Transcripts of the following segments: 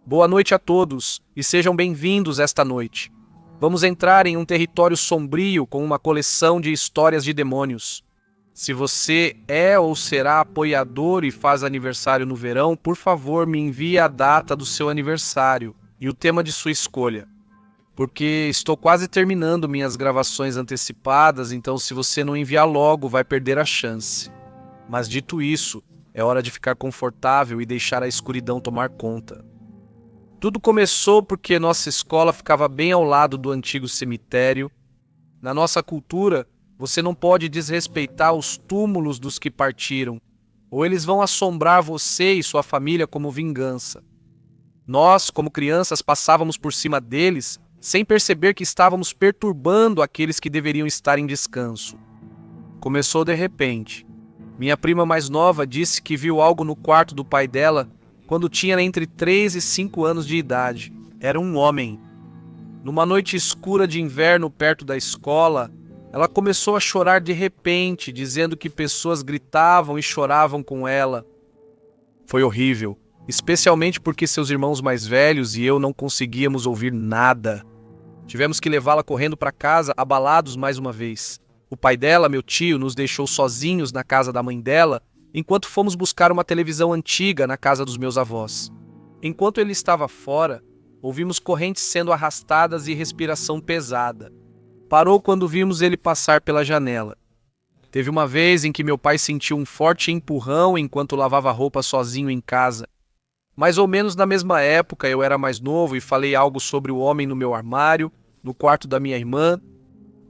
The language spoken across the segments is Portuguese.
Boa noite a todos e sejam bem-vindos esta noite. Vamos entrar em um território sombrio com uma coleção de histórias de demônios. Se você é ou será apoiador e faz aniversário no verão, por favor, me envie a data do seu aniversário e o tema de sua escolha. Porque estou quase terminando minhas gravações antecipadas, então se você não enviar logo, vai perder a chance. Mas dito isso, é hora de ficar confortável e deixar a escuridão tomar conta. Tudo começou porque nossa escola ficava bem ao lado do antigo cemitério. Na nossa cultura, você não pode desrespeitar os túmulos dos que partiram, ou eles vão assombrar você e sua família como vingança. Nós, como crianças, passávamos por cima deles sem perceber que estávamos perturbando aqueles que deveriam estar em descanso. Começou de repente. Minha prima mais nova disse que viu algo no quarto do pai dela quando tinha entre 3 e 5 anos de idade. Era um homem. Numa noite escura de inverno perto da escola, ela começou a chorar de repente, dizendo que pessoas gritavam e choravam com ela. Foi horrível, especialmente porque seus irmãos mais velhos e eu não conseguíamos ouvir nada. Tivemos que levá-la correndo para casa, abalados mais uma vez. O pai dela, meu tio, nos deixou sozinhos na casa da mãe dela, enquanto fomos buscar uma televisão antiga na casa dos meus avós. Enquanto ele estava fora, ouvimos correntes sendo arrastadas e respiração pesada. Parou quando vimos ele passar pela janela. Teve uma vez em que meu pai sentiu um forte empurrão enquanto lavava roupa sozinho em casa. Mais ou menos na mesma época, eu era mais novo e falei algo sobre o homem no meu armário, no quarto da minha irmã.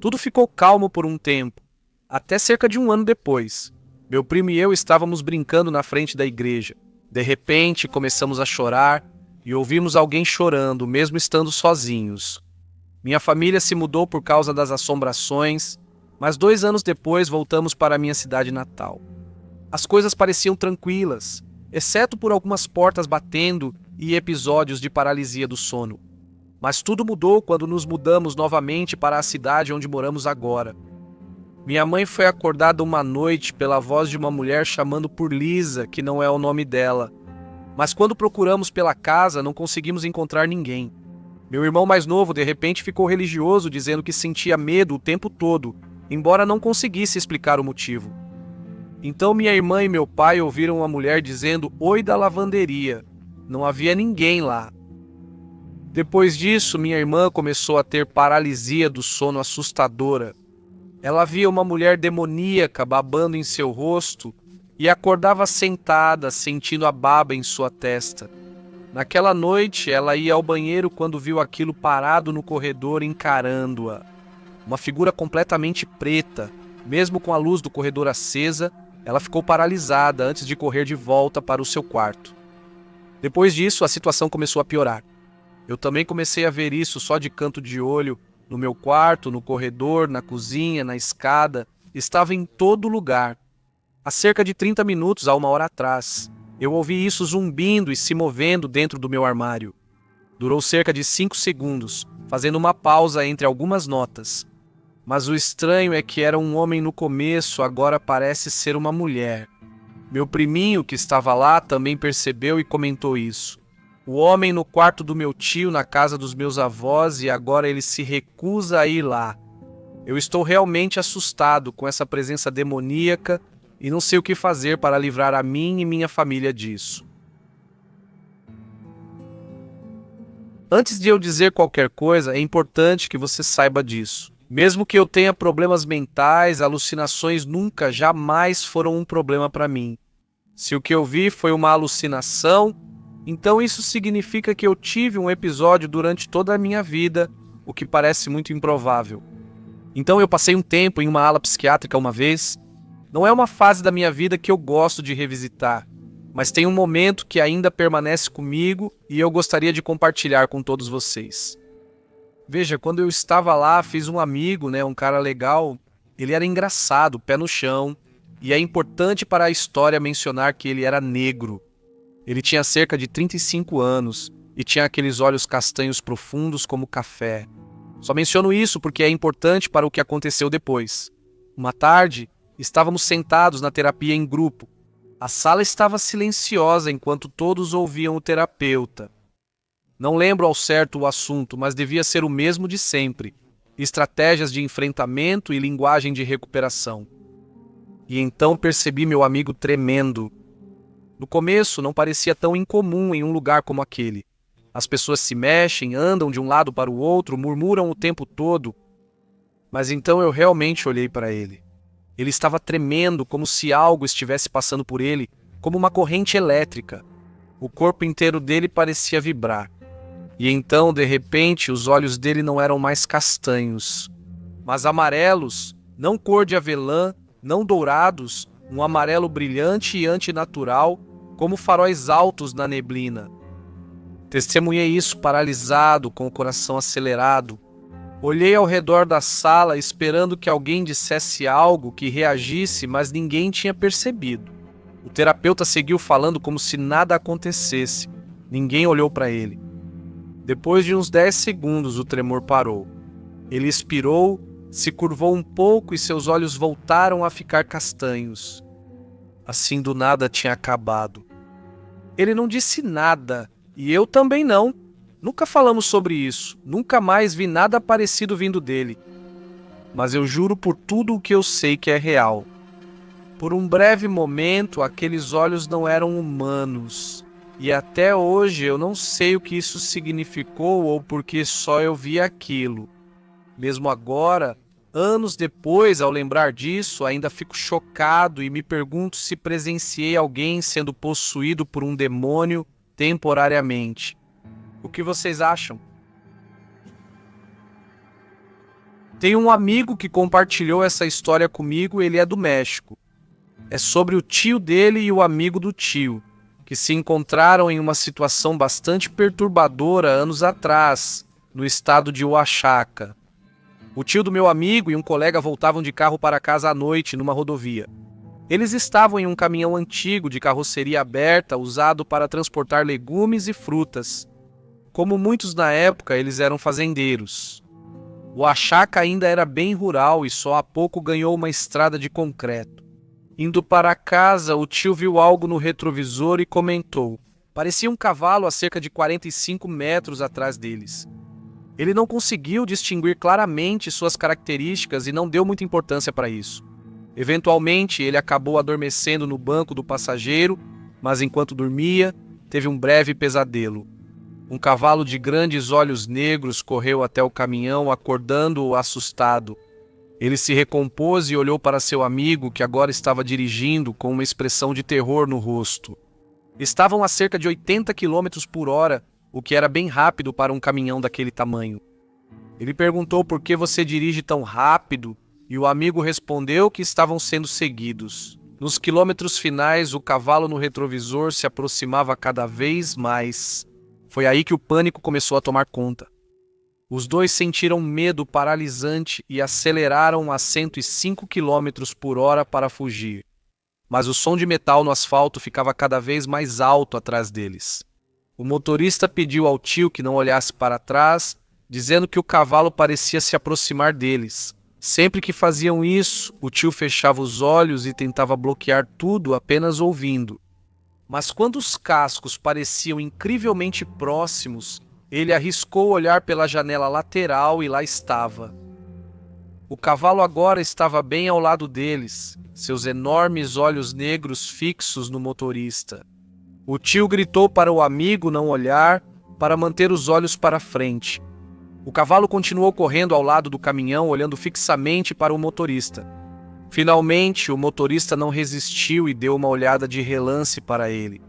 Tudo ficou calmo por um tempo, até cerca de um ano depois. Meu primo e eu estávamos brincando na frente da igreja. De repente, começamos a chorar e ouvimos alguém chorando, mesmo estando sozinhos. Minha família se mudou por causa das assombrações, mas 2 anos depois voltamos para a minha cidade natal. As coisas pareciam tranquilas, exceto por algumas portas batendo e episódios de paralisia do sono. Mas tudo mudou quando nos mudamos novamente para a cidade onde moramos agora. Minha mãe foi acordada uma noite pela voz de uma mulher chamando por Lisa, que não é o nome dela. Mas quando procuramos pela casa, não conseguimos encontrar ninguém. Meu irmão mais novo de repente ficou religioso, dizendo que sentia medo o tempo todo, embora não conseguisse explicar o motivo. Então minha irmã e meu pai ouviram uma mulher dizendo "Oi" da lavanderia. Não havia ninguém lá. Depois disso, minha irmã começou a ter paralisia do sono assustadora. Ela via uma mulher demoníaca babando em seu rosto e acordava sentada, sentindo a baba em sua testa. Naquela noite, ela ia ao banheiro quando viu aquilo parado no corredor encarando-a. Uma figura completamente preta. Mesmo com a luz do corredor acesa, ela ficou paralisada antes de correr de volta para o seu quarto. Depois disso, a situação começou a piorar. Eu também comecei a ver isso só de canto de olho, no meu quarto, no corredor, na cozinha, na escada. Estava em todo lugar. Há cerca de 30 minutos a 1 hora atrás, eu ouvi isso zumbindo e se movendo dentro do meu armário. Durou cerca de 5 segundos, fazendo uma pausa entre algumas notas. Mas o estranho é que era um homem no começo, agora parece ser uma mulher. Meu priminho, que estava lá, também percebeu e comentou isso. O homem no quarto do meu tio, na casa dos meus avós, e agora ele se recusa a ir lá. Eu estou realmente assustado com essa presença demoníaca e não sei o que fazer para livrar a mim e minha família disso. Antes de eu dizer qualquer coisa, é importante que você saiba disso. Mesmo que eu tenha problemas mentais, alucinações nunca, jamais foram um problema para mim. Se o que eu vi foi uma alucinação, então isso significa que eu tive um episódio durante toda a minha vida, o que parece muito improvável. Então eu passei um tempo em uma ala psiquiátrica uma vez. Não é uma fase da minha vida que eu gosto de revisitar, mas tem um momento que ainda permanece comigo e eu gostaria de compartilhar com todos vocês. Veja, quando eu estava lá, fiz um amigo, um cara legal. Ele era engraçado, pé no chão, e é importante para a história mencionar que ele era negro. Ele tinha cerca de 35 anos e tinha aqueles olhos castanhos profundos como café. Só menciono isso porque é importante para o que aconteceu depois. Uma tarde, estávamos sentados na terapia em grupo. A sala estava silenciosa enquanto todos ouviam o terapeuta. Não lembro ao certo o assunto, mas devia ser o mesmo de sempre: estratégias de enfrentamento e linguagem de recuperação. E então percebi meu amigo tremendo. No começo não parecia tão incomum em um lugar como aquele. As pessoas se mexem, andam de um lado para o outro, murmuram o tempo todo. Mas então eu realmente olhei para ele. Ele estava tremendo, como se algo estivesse passando por ele, como uma corrente elétrica. O corpo inteiro dele parecia vibrar. E então, de repente, os olhos dele não eram mais castanhos, mas amarelos, não cor de avelã, não dourados, um amarelo brilhante e antinatural, como faróis altos na neblina. Testemunhei isso paralisado, com o coração acelerado. Olhei ao redor da sala, esperando que alguém dissesse algo, que reagisse, mas ninguém tinha percebido. O terapeuta seguiu falando como se nada acontecesse. Ninguém olhou para ele. Depois de uns 10 segundos, o tremor parou. Ele expirou, se curvou um pouco e seus olhos voltaram a ficar castanhos. Assim do nada tinha acabado. Ele não disse nada, e eu também não. Nunca falamos sobre isso, nunca mais vi nada parecido vindo dele. Mas eu juro por tudo o que eu sei que é real. Por um breve momento, aqueles olhos não eram humanos. E até hoje eu não sei o que isso significou ou porque só eu vi aquilo. Mesmo agora, anos depois, ao lembrar disso, ainda fico chocado e me pergunto se presenciei alguém sendo possuído por um demônio temporariamente. O que vocês acham? Tem um amigo que compartilhou essa história comigo, ele é do México. É sobre o tio dele e o amigo do tio, que se encontraram em uma situação bastante perturbadora anos atrás, no estado de Oaxaca. O tio do meu amigo e um colega voltavam de carro para casa à noite numa rodovia. Eles estavam em um caminhão antigo de carroceria aberta usado para transportar legumes e frutas. Como muitos na época, eles eram fazendeiros. Oaxaca ainda era bem rural e só há pouco ganhou uma estrada de concreto. Indo para casa, o tio viu algo no retrovisor e comentou. Parecia um cavalo a cerca de 45 metros atrás deles. Ele não conseguiu distinguir claramente suas características e não deu muita importância para isso. Eventualmente, ele acabou adormecendo no banco do passageiro, mas enquanto dormia, teve um breve pesadelo. Um cavalo de grandes olhos negros correu até o caminhão, acordando-o assustado. Ele se recompôs e olhou para seu amigo, que agora estava dirigindo, com uma expressão de terror no rosto. Estavam a cerca de 80 km por hora, o que era bem rápido para um caminhão daquele tamanho. Ele perguntou por que você dirige tão rápido, e o amigo respondeu que estavam sendo seguidos. Nos quilômetros finais, o cavalo no retrovisor se aproximava cada vez mais. Foi aí que o pânico começou a tomar conta. Os dois sentiram medo paralisante e aceleraram a 105 km por hora para fugir. Mas o som de metal no asfalto ficava cada vez mais alto atrás deles. O motorista pediu ao tio que não olhasse para trás, dizendo que o cavalo parecia se aproximar deles. Sempre que faziam isso, o tio fechava os olhos e tentava bloquear tudo apenas ouvindo. Mas quando os cascos pareciam incrivelmente próximos, ele arriscou olhar pela janela lateral e lá estava. O cavalo agora estava bem ao lado deles, seus enormes olhos negros fixos no motorista. O tio gritou para o amigo não olhar, para manter os olhos para frente. O cavalo continuou correndo ao lado do caminhão, olhando fixamente para o motorista. Finalmente, o motorista não resistiu e deu uma olhada de relance para ele.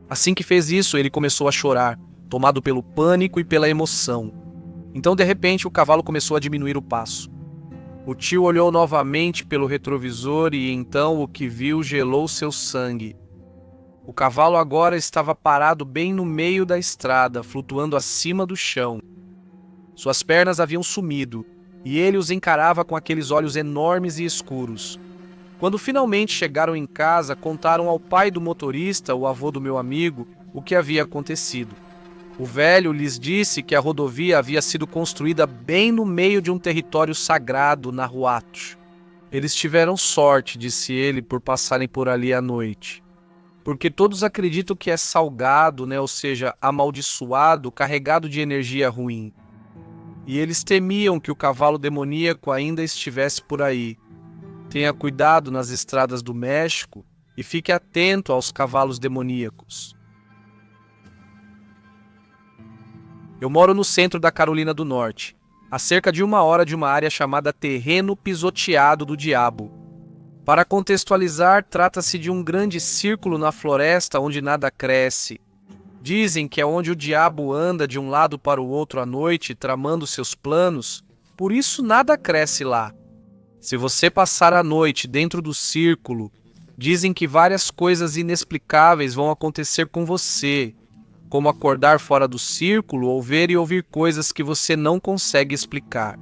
Assim que fez isso, ele começou a chorar, tomado pelo pânico e pela emoção. Então, de repente, o cavalo começou a diminuir o passo. O tio olhou novamente pelo retrovisor e então o que viu gelou seu sangue. O cavalo agora estava parado bem no meio da estrada, flutuando acima do chão. Suas pernas haviam sumido, e ele os encarava com aqueles olhos enormes e escuros. Quando finalmente chegaram em casa, contaram ao pai do motorista, o avô do meu amigo, o que havia acontecido. O velho lhes disse que a rodovia havia sido construída bem no meio de um território sagrado, na Nahuatl. Eles tiveram sorte, disse ele, por passarem por ali à noite. porque todos acreditam que é salgado, né? Ou seja, amaldiçoado, carregado de energia ruim. E eles temiam que o cavalo demoníaco ainda estivesse por aí. Tenha cuidado nas estradas do México e fique atento aos cavalos demoníacos. Eu moro no centro da Carolina do Norte, a cerca de 1 hora de uma área chamada Terreno Pisoteado do Diabo. Para contextualizar, trata-se de um grande círculo na floresta onde nada cresce. Dizem que é onde o diabo anda de um lado para o outro à noite, tramando seus planos, por isso nada cresce lá. Se você passar a noite dentro do círculo, dizem que várias coisas inexplicáveis vão acontecer com você, como acordar fora do círculo ou ver e ouvir coisas que você não consegue explicar.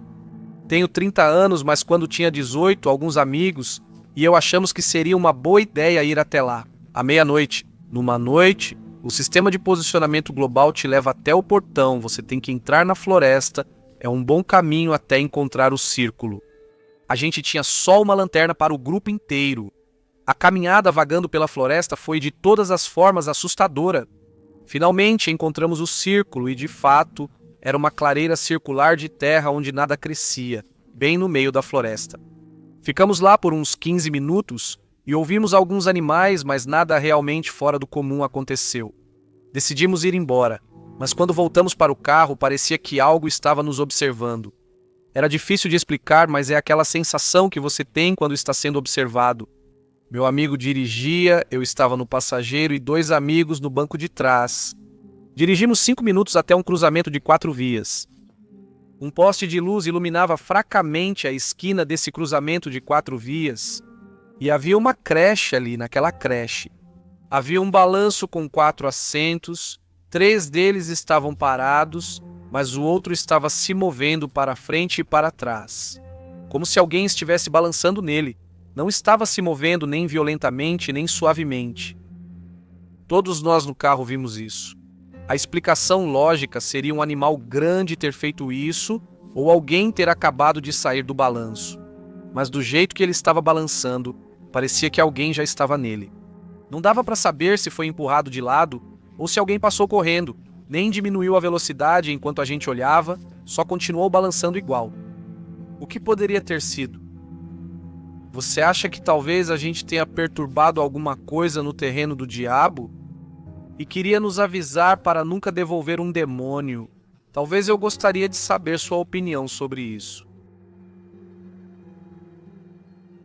Tenho 30 anos, mas quando tinha 18, alguns amigos e eu achamos que seria uma boa ideia ir até lá, à meia-noite. Numa noite, o sistema de posicionamento global te leva até o portão, você tem que entrar na floresta, é um bom caminho até encontrar o círculo. A gente tinha só uma lanterna para o grupo inteiro. A caminhada vagando pela floresta foi de todas as formas assustadora. Finalmente encontramos o círculo e, de fato, era uma clareira circular de terra onde nada crescia, bem no meio da floresta. Ficamos lá por uns 15 minutos e ouvimos alguns animais, mas nada realmente fora do comum aconteceu. Decidimos ir embora, mas quando voltamos para o carro parecia que algo estava nos observando. Era difícil de explicar, mas é aquela sensação que você tem quando está sendo observado. Meu amigo dirigia, eu estava no passageiro e 2 amigos no banco de trás. Dirigimos 5 minutos até um cruzamento de 4 vias. Um poste de luz iluminava fracamente a esquina desse cruzamento de 4 vias. E havia uma creche ali, naquela creche. Havia um balanço com 4 assentos, 3 deles estavam parados, mas o outro estava se movendo para frente e para trás, como se alguém estivesse balançando nele. Não estava se movendo nem violentamente, nem suavemente. Todos nós no carro vimos isso. A explicação lógica seria um animal grande ter feito isso ou alguém ter acabado de sair do balanço. Mas do jeito que ele estava balançando, parecia que alguém já estava nele. Não dava para saber se foi empurrado de lado ou se alguém passou correndo, nem diminuiu a velocidade enquanto a gente olhava, só continuou balançando igual. O que poderia ter sido? Você acha que talvez a gente tenha perturbado alguma coisa no terreno do diabo? E queria nos avisar para nunca devolver um demônio. Talvez eu gostaria de saber sua opinião sobre isso.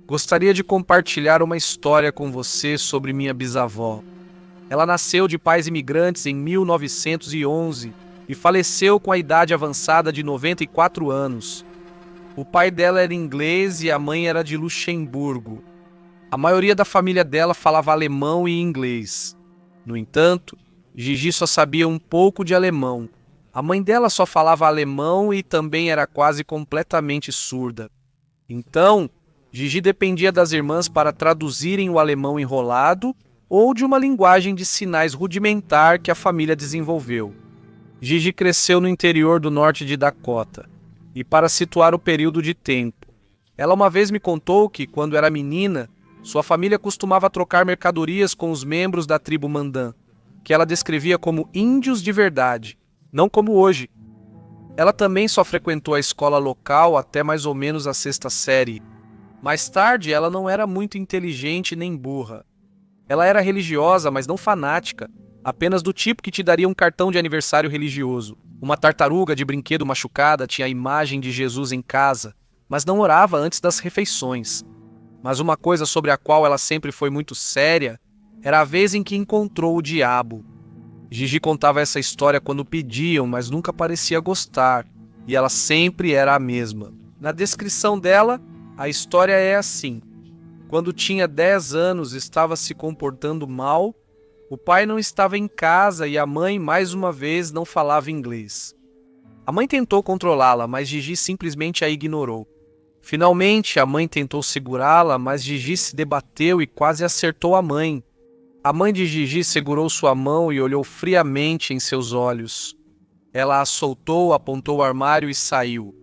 Gostaria de compartilhar uma história com você sobre minha bisavó. Ela nasceu de pais imigrantes em 1911 e faleceu com a idade avançada de 94 anos. O pai dela era inglês e a mãe era de Luxemburgo. A maioria da família dela falava alemão e inglês. No entanto, Gigi só sabia um pouco de alemão. A mãe dela só falava alemão e também era quase completamente surda. Então, Gigi dependia das irmãs para traduzirem o alemão enrolado ou de uma linguagem de sinais rudimentar que a família desenvolveu. Gigi cresceu no interior do norte de Dakota. E para situar o período de tempo, ela uma vez me contou que, quando era menina, sua família costumava trocar mercadorias com os membros da tribo Mandan, que ela descrevia como índios de verdade, não como hoje. Ela também só frequentou a escola local até mais ou menos a 6ª série. Mais tarde, ela não era muito inteligente nem burra. Ela era religiosa, mas não fanática, apenas do tipo que te daria um cartão de aniversário religioso. Uma tartaruga de brinquedo machucada tinha a imagem de Jesus em casa, mas não orava antes das refeições. Mas uma coisa sobre a qual ela sempre foi muito séria era a vez em que encontrou o diabo. Gigi contava essa história quando pediam, mas nunca parecia gostar, e ela sempre era a mesma. Na descrição dela, a história é assim. Quando tinha 10 anos, estava se comportando mal. O pai não estava em casa e a mãe, mais uma vez, não falava inglês. A mãe tentou controlá-la, mas Gigi simplesmente a ignorou. Finalmente, a mãe tentou segurá-la, mas Gigi se debateu e quase acertou a mãe. A mãe de Gigi segurou sua mão e olhou friamente em seus olhos. Ela a soltou, apontou o armário e saiu.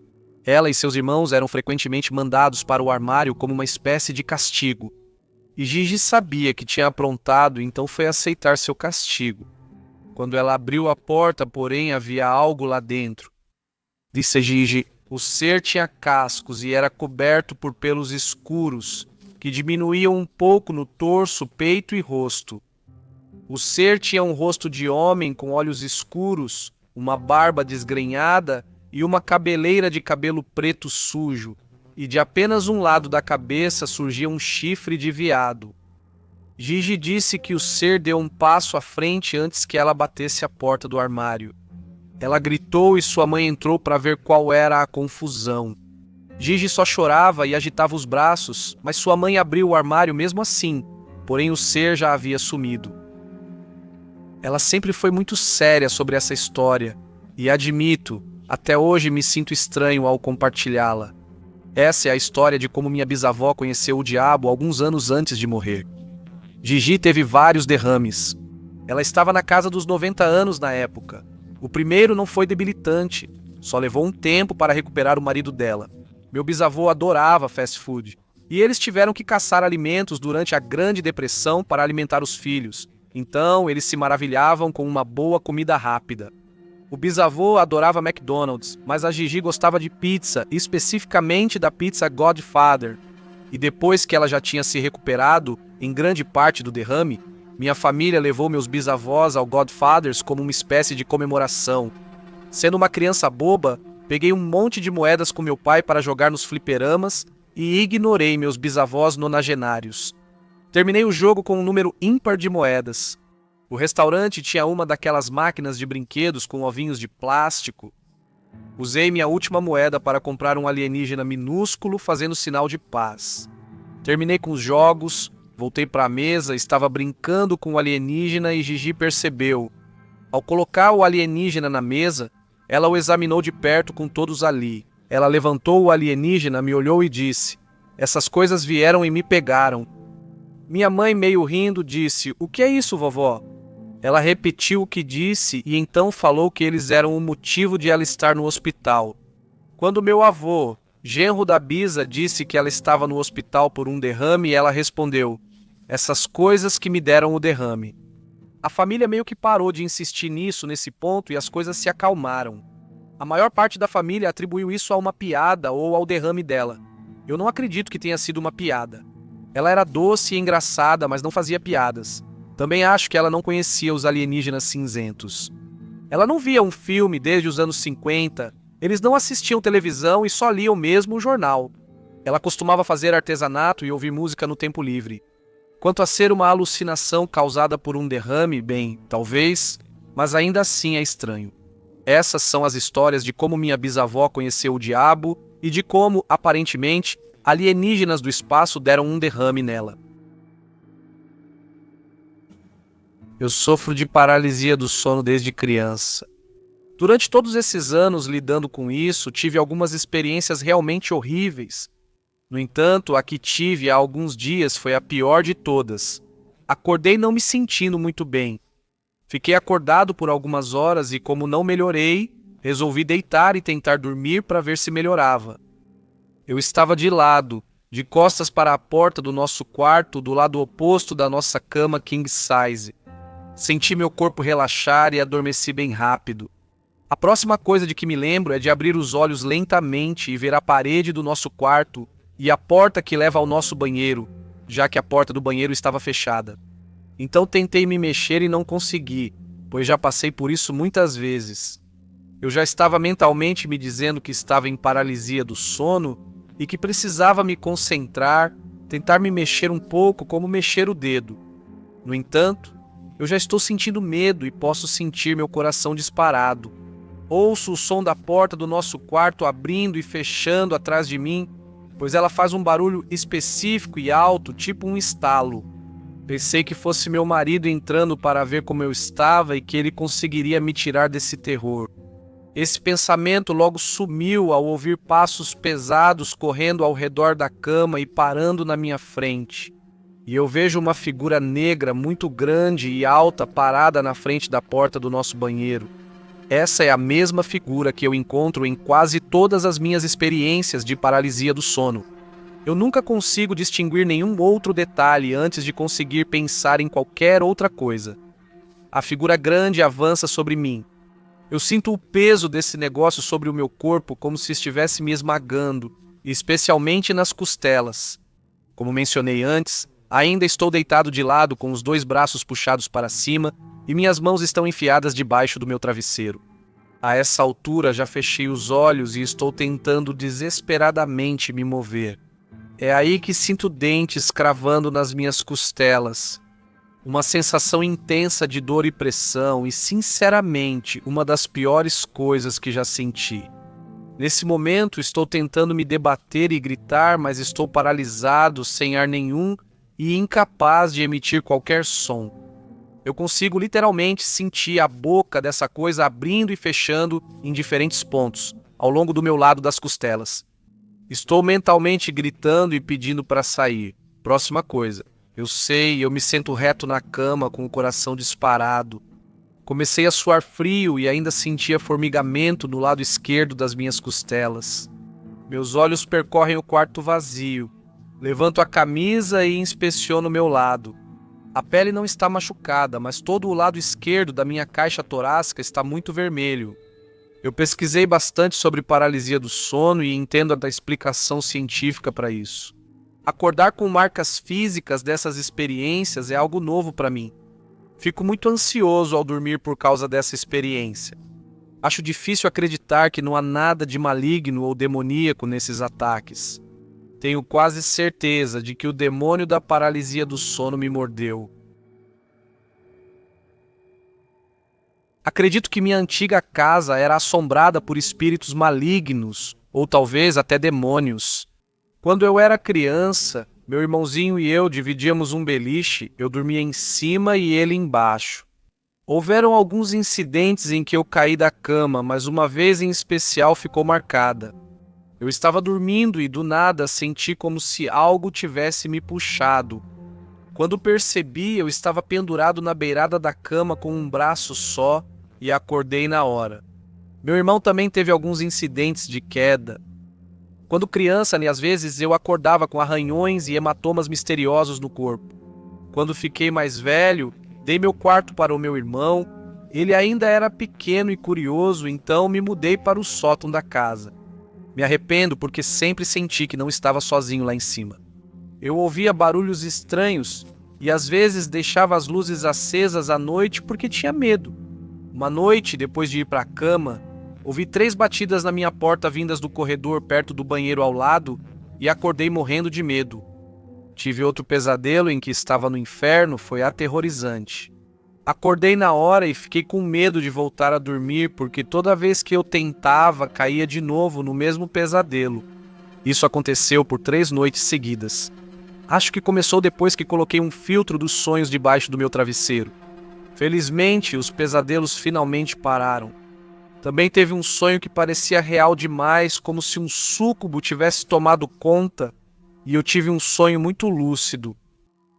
Ela e seus irmãos eram frequentemente mandados para o armário como uma espécie de castigo. E Gigi sabia que tinha aprontado, então foi aceitar seu castigo. Quando ela abriu a porta, porém, havia algo lá dentro. Disse Gigi: o ser tinha cascos e era coberto por pelos escuros, que diminuíam um pouco no torso, peito e rosto. O ser tinha um rosto de homem com olhos escuros, uma barba desgrenhada e uma cabeleira de cabelo preto sujo, e de apenas um lado da cabeça surgia um chifre de veado. Gigi disse que o ser deu um passo à frente antes que ela batesse a porta do armário. Ela gritou e sua mãe entrou para ver qual era a confusão. Gigi só chorava e agitava os braços, mas sua mãe abriu o armário mesmo assim, porém o ser já havia sumido. Ela sempre foi muito séria sobre essa história, e admito, até hoje me sinto estranho ao compartilhá-la. Essa é a história de como minha bisavó conheceu o diabo alguns anos antes de morrer. Gigi teve vários derrames. Ela estava na casa dos 90 anos na época. O primeiro não foi debilitante, só levou um tempo para recuperar o marido dela. Meu bisavô adorava fast food, e eles tiveram que caçar alimentos durante a Grande Depressão para alimentar os filhos. Então, eles se maravilhavam com uma boa comida rápida. O bisavô adorava McDonald's, mas a Gigi gostava de pizza, especificamente da pizza Godfather. E depois que ela já tinha se recuperado, em grande parte do derrame, minha família levou meus bisavós ao Godfather's como uma espécie de comemoração. Sendo uma criança boba, peguei um monte de moedas com meu pai para jogar nos fliperamas e ignorei meus bisavós nonagenários. Terminei o jogo com um número ímpar de moedas. O restaurante tinha uma daquelas máquinas de brinquedos com ovinhos de plástico. Usei minha última moeda para comprar um alienígena minúsculo fazendo sinal de paz. Terminei com os jogos, voltei para a mesa, estava brincando com o alienígena e Gigi percebeu. Ao colocar o alienígena na mesa, ela o examinou de perto com todos ali. Ela levantou o alienígena, me olhou e disse: essas coisas vieram e me pegaram. Minha mãe, meio rindo, disse: o que é isso, vovó? Ela repetiu o que disse e então falou que eles eram o motivo de ela estar no hospital. Quando meu avô, genro da Bisa, disse que ela estava no hospital por um derrame, ela respondeu: essas coisas que me deram o derrame. A família meio que parou de insistir nisso nesse ponto e as coisas se acalmaram. A maior parte da família atribuiu isso a uma piada ou ao derrame dela. Eu não acredito que tenha sido uma piada. Ela era doce e engraçada, mas não fazia piadas. Também acho que ela não conhecia os alienígenas cinzentos. Ela não via um filme desde os anos 50, eles não assistiam televisão e só liam mesmo o jornal. Ela costumava fazer artesanato e ouvir música no tempo livre. Quanto a ser uma alucinação causada por um derrame, bem, talvez, mas ainda assim é estranho. Essas são as histórias de como minha bisavó conheceu o diabo e de como, aparentemente, alienígenas do espaço deram um derrame nela. Eu sofro de paralisia do sono desde criança. Durante todos esses anos lidando com isso, tive algumas experiências realmente horríveis. No entanto, a que tive há alguns dias foi a pior de todas. Acordei não me sentindo muito bem. Fiquei acordado por algumas horas e, como não melhorei, resolvi deitar e tentar dormir para ver se melhorava. Eu estava de lado, de costas para a porta do nosso quarto, do lado oposto da nossa cama king size. Senti meu corpo relaxar e adormeci bem rápido. A próxima coisa de que me lembro é de abrir os olhos lentamente e ver a parede do nosso quarto e a porta que leva ao nosso banheiro, já que a porta do banheiro estava fechada. Então tentei me mexer e não consegui, pois já passei por isso muitas vezes. Eu já estava mentalmente me dizendo que estava em paralisia do sono e que precisava me concentrar, tentar me mexer um pouco como mexer o dedo. No entanto, eu já estou sentindo medo e posso sentir meu coração disparado. Ouço o som da porta do nosso quarto abrindo e fechando atrás de mim, pois ela faz um barulho específico e alto, tipo um estalo. Pensei que fosse meu marido entrando para ver como eu estava e que ele conseguiria me tirar desse terror. Esse pensamento logo sumiu ao ouvir passos pesados correndo ao redor da cama e parando na minha frente. E eu vejo uma figura negra muito grande e alta parada na frente da porta do nosso banheiro. Essa é a mesma figura que eu encontro em quase todas as minhas experiências de paralisia do sono. Eu nunca consigo distinguir nenhum outro detalhe antes de conseguir pensar em qualquer outra coisa. A figura grande avança sobre mim. Eu sinto o peso desse negócio sobre o meu corpo como se estivesse me esmagando, especialmente nas costelas. Como mencionei antes, ainda estou deitado de lado com os 2 braços puxados para cima e minhas mãos estão enfiadas debaixo do meu travesseiro. A essa altura já fechei os olhos e estou tentando desesperadamente me mover. É aí que sinto dentes cravando nas minhas costelas. Uma sensação intensa de dor e pressão e, sinceramente, uma das piores coisas que já senti. Nesse momento, estou tentando me debater e gritar, mas estou paralisado, sem ar nenhum e incapaz de emitir qualquer som. Eu consigo literalmente sentir a boca dessa coisa abrindo e fechando em diferentes pontos, ao longo do meu lado das costelas. Estou mentalmente gritando e pedindo para sair. Próxima coisa. Eu sei, eu me sento reto na cama com o coração disparado. Comecei a suar frio e ainda sentia formigamento no lado esquerdo das minhas costelas. Meus olhos percorrem o quarto vazio. Levanto a camisa e inspeciono meu lado. A pele não está machucada, mas todo o lado esquerdo da minha caixa torácica está muito vermelho. Eu pesquisei bastante sobre paralisia do sono e entendo a explicação científica para isso. Acordar com marcas físicas dessas experiências é algo novo para mim. Fico muito ansioso ao dormir por causa dessa experiência. Acho difícil acreditar que não há nada de maligno ou demoníaco nesses ataques. Tenho quase certeza de que o demônio da paralisia do sono me mordeu. Acredito que minha antiga casa era assombrada por espíritos malignos, ou talvez até demônios. Quando eu era criança, meu irmãozinho e eu dividíamos um beliche, eu dormia em cima e ele embaixo. Houveram alguns incidentes em que eu caí da cama, mas uma vez em especial ficou marcada. Eu estava dormindo e do nada senti como se algo tivesse me puxado. Quando percebi, eu estava pendurado na beirada da cama com um braço só e acordei na hora. Meu irmão também teve alguns incidentes de queda. Quando criança, às vezes, eu acordava com arranhões e hematomas misteriosos no corpo. Quando fiquei mais velho, dei meu quarto para o meu irmão. Ele ainda era pequeno e curioso, então me mudei para o sótão da casa. Me arrependo porque sempre senti que não estava sozinho lá em cima. Eu ouvia barulhos estranhos e às vezes deixava as luzes acesas à noite porque tinha medo. Uma noite, depois de ir para a cama, ouvi 3 batidas na minha porta vindas do corredor perto do banheiro ao lado e acordei morrendo de medo. Tive outro pesadelo em que estava no inferno, foi aterrorizante. Acordei na hora e fiquei com medo de voltar a dormir porque toda vez que eu tentava, caía de novo no mesmo pesadelo. Isso aconteceu por 3 noites seguidas. Acho que começou depois que coloquei um filtro dos sonhos debaixo do meu travesseiro. Felizmente, os pesadelos finalmente pararam. Também teve um sonho que parecia real demais, como se um súcubo tivesse tomado conta, e eu tive um sonho muito lúcido.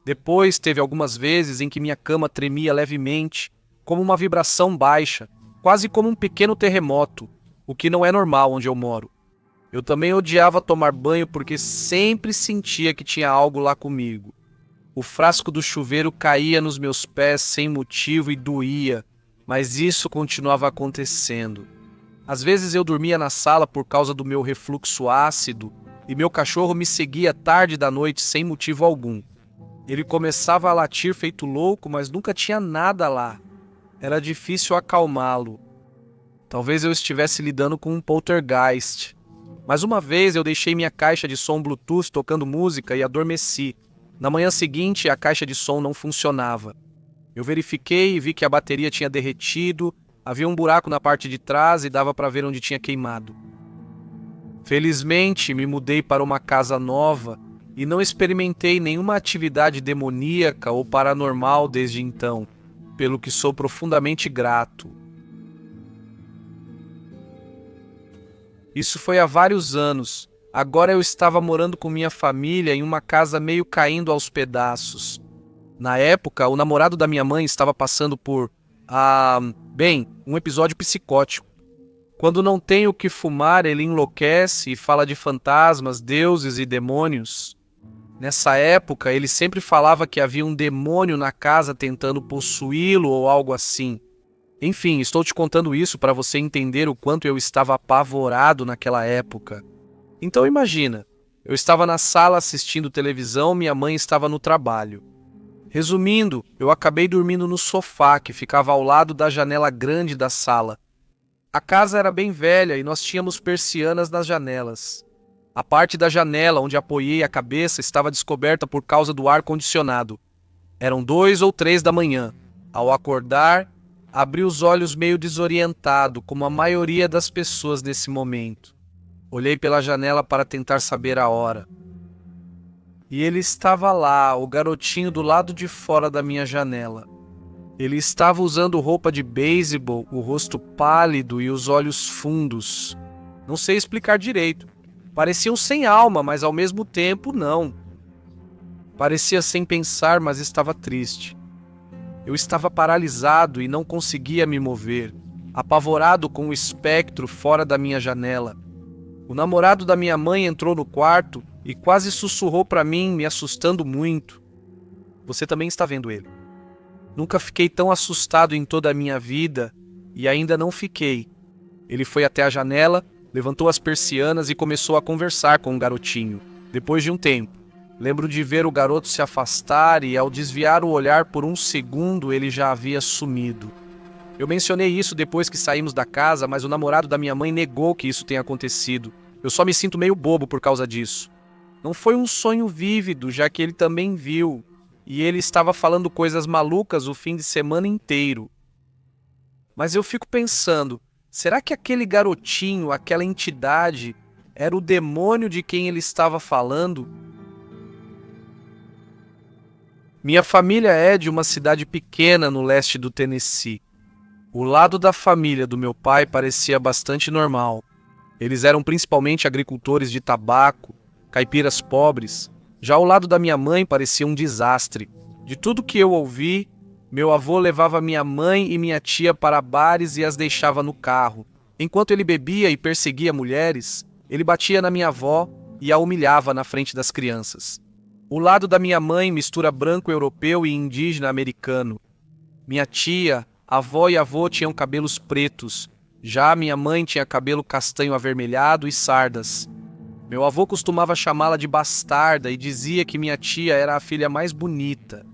Depois teve algumas vezes em que minha cama tremia levemente, como uma vibração baixa, quase como um pequeno terremoto, o que não é normal onde eu moro. Eu também odiava tomar banho porque sempre sentia que tinha algo lá comigo. O frasco do chuveiro caía nos meus pés sem motivo e doía, mas isso continuava acontecendo. Às vezes eu dormia na sala por causa do meu refluxo ácido e meu cachorro me seguia tarde da noite sem motivo algum. Ele começava a latir feito louco, mas nunca tinha nada lá. Era difícil acalmá-lo. Talvez eu estivesse lidando com um poltergeist. Mas uma vez eu deixei minha caixa de som Bluetooth tocando música e adormeci. Na manhã seguinte, a caixa de som não funcionava. Eu verifiquei e vi que a bateria tinha derretido, havia um buraco na parte de trás e dava para ver onde tinha queimado. Felizmente, me mudei para uma casa nova e não experimentei nenhuma atividade demoníaca ou paranormal desde então, pelo que sou profundamente grato. Isso foi há vários anos. Agora eu estava morando com minha família em uma casa meio caindo aos pedaços. Na época, o namorado da minha mãe estava passando por, um episódio psicótico. Quando não tem o que fumar, ele enlouquece e fala de fantasmas, deuses e demônios. Nessa época, ele sempre falava que havia um demônio na casa tentando possuí-lo ou algo assim. Enfim, estou te contando isso para você entender o quanto eu estava apavorado naquela época. Então imagina, eu estava na sala assistindo televisão, minha mãe estava no trabalho. Resumindo, eu acabei dormindo no sofá que ficava ao lado da janela grande da sala. A casa era bem velha e nós tínhamos persianas nas janelas. A parte da janela onde apoiei a cabeça estava descoberta por causa do ar-condicionado. Eram 2 ou 3 da manhã. Ao acordar, abri os olhos meio desorientado, como a maioria das pessoas nesse momento. Olhei pela janela para tentar saber a hora. E ele estava lá, o garotinho do lado de fora da minha janela. Ele estava usando roupa de beisebol, o rosto pálido e os olhos fundos. Não sei explicar direito. Pareciam sem alma, mas ao mesmo tempo não. Parecia sem pensar, mas estava triste. Eu estava paralisado e não conseguia me mover, apavorado com o espectro fora da minha janela. O namorado da minha mãe entrou no quarto e quase sussurrou para mim, me assustando muito. Você também está vendo ele. Nunca fiquei tão assustado em toda a minha vida e ainda não fiquei. Ele foi até a janela, levantou as persianas e começou a conversar com o garotinho. Depois de um tempo, lembro de ver o garoto se afastar e, ao desviar o olhar por um segundo, ele já havia sumido. Eu mencionei isso depois que saímos da casa, mas o namorado da minha mãe negou que isso tenha acontecido. Eu só me sinto meio bobo por causa disso. Não foi um sonho vívido, já que ele também viu. E ele estava falando coisas malucas o fim de semana inteiro. Mas eu fico pensando, será que aquele garotinho, aquela entidade, era o demônio de quem ele estava falando? Minha família é de uma cidade pequena no leste do Tennessee. O lado da família do meu pai parecia bastante normal. Eles eram principalmente agricultores de tabaco, caipiras pobres. Já o lado da minha mãe parecia um desastre. De tudo que eu ouvi, meu avô levava minha mãe e minha tia para bares e as deixava no carro. Enquanto ele bebia e perseguia mulheres, ele batia na minha avó e a humilhava na frente das crianças. O lado da minha mãe mistura branco europeu e indígena americano. Minha tia, avó e avô tinham cabelos pretos. Já minha mãe tinha cabelo castanho avermelhado e sardas. Meu avô costumava chamá-la de bastarda e dizia que minha tia era a filha mais bonita.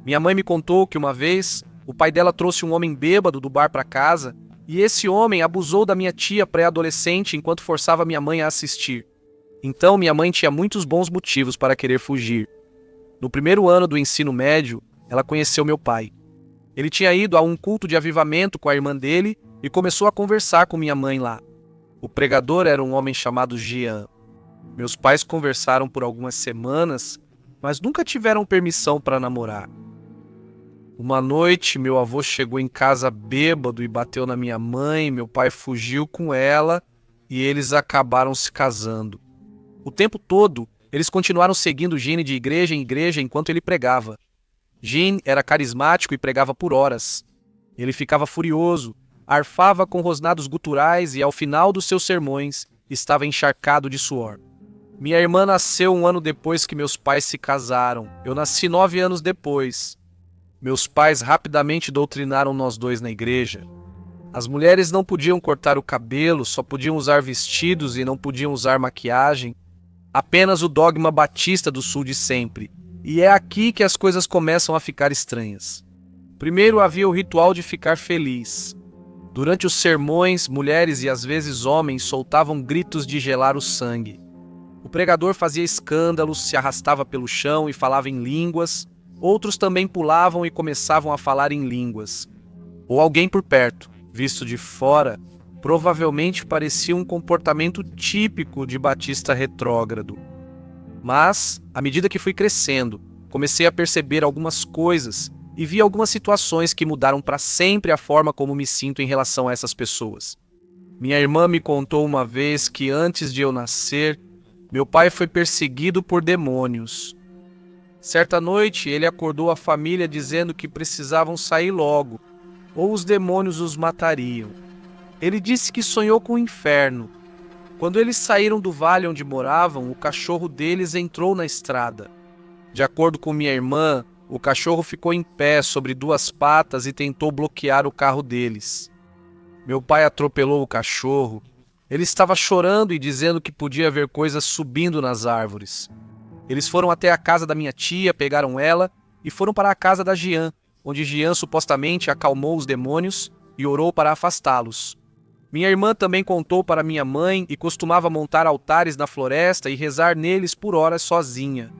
Minha mãe me contou que uma vez o pai dela trouxe um homem bêbado do bar para casa e esse homem abusou da minha tia pré-adolescente enquanto forçava minha mãe a assistir. Então minha mãe tinha muitos bons motivos para querer fugir. No primeiro ano do ensino médio, ela conheceu meu pai. Ele tinha ido a um culto de avivamento com a irmã dele e começou a conversar com minha mãe lá. O pregador era um homem chamado Jean. Meus pais conversaram por algumas semanas, mas nunca tiveram permissão para namorar. Uma noite, meu avô chegou em casa bêbado e bateu na minha mãe, meu pai fugiu com ela e eles acabaram se casando. O tempo todo, eles continuaram seguindo Gene de igreja em igreja enquanto ele pregava. Gene era carismático e pregava por horas. Ele ficava furioso, arfava com rosnados guturais e, ao final dos seus sermões, estava encharcado de suor. Minha irmã nasceu 1 ano depois que meus pais se casaram. Eu nasci 9 anos depois. Meus pais rapidamente doutrinaram nós dois na igreja. As mulheres não podiam cortar o cabelo, só podiam usar vestidos e não podiam usar maquiagem. Apenas o dogma batista do sul de sempre. E é aqui que as coisas começam a ficar estranhas. Primeiro havia o ritual de ficar feliz. Durante os sermões, mulheres e às vezes homens soltavam gritos de gelar o sangue. O pregador fazia escândalos, se arrastava pelo chão e falava em línguas. Outros também pulavam e começavam a falar em línguas. Ou alguém por perto, visto de fora, provavelmente parecia um comportamento típico de batista retrógrado. Mas, à medida que fui crescendo, comecei a perceber algumas coisas e vi algumas situações que mudaram para sempre a forma como me sinto em relação a essas pessoas. Minha irmã me contou uma vez que antes de eu nascer, meu pai foi perseguido por demônios. Certa noite, ele acordou a família dizendo que precisavam sair logo, ou os demônios os matariam. Ele disse que sonhou com o inferno. Quando eles saíram do vale onde moravam, o cachorro deles entrou na estrada. De acordo com minha irmã, o cachorro ficou em pé sobre duas patas e tentou bloquear o carro deles. Meu pai atropelou o cachorro. Ele estava chorando e dizendo que podia ver coisas subindo nas árvores. Eles foram até a casa da minha tia, pegaram ela e foram para a casa da Jean, onde Jean supostamente acalmou os demônios e orou para afastá-los. Minha irmã também contou para minha mãe e costumava montar altares na floresta e rezar neles por horas sozinha.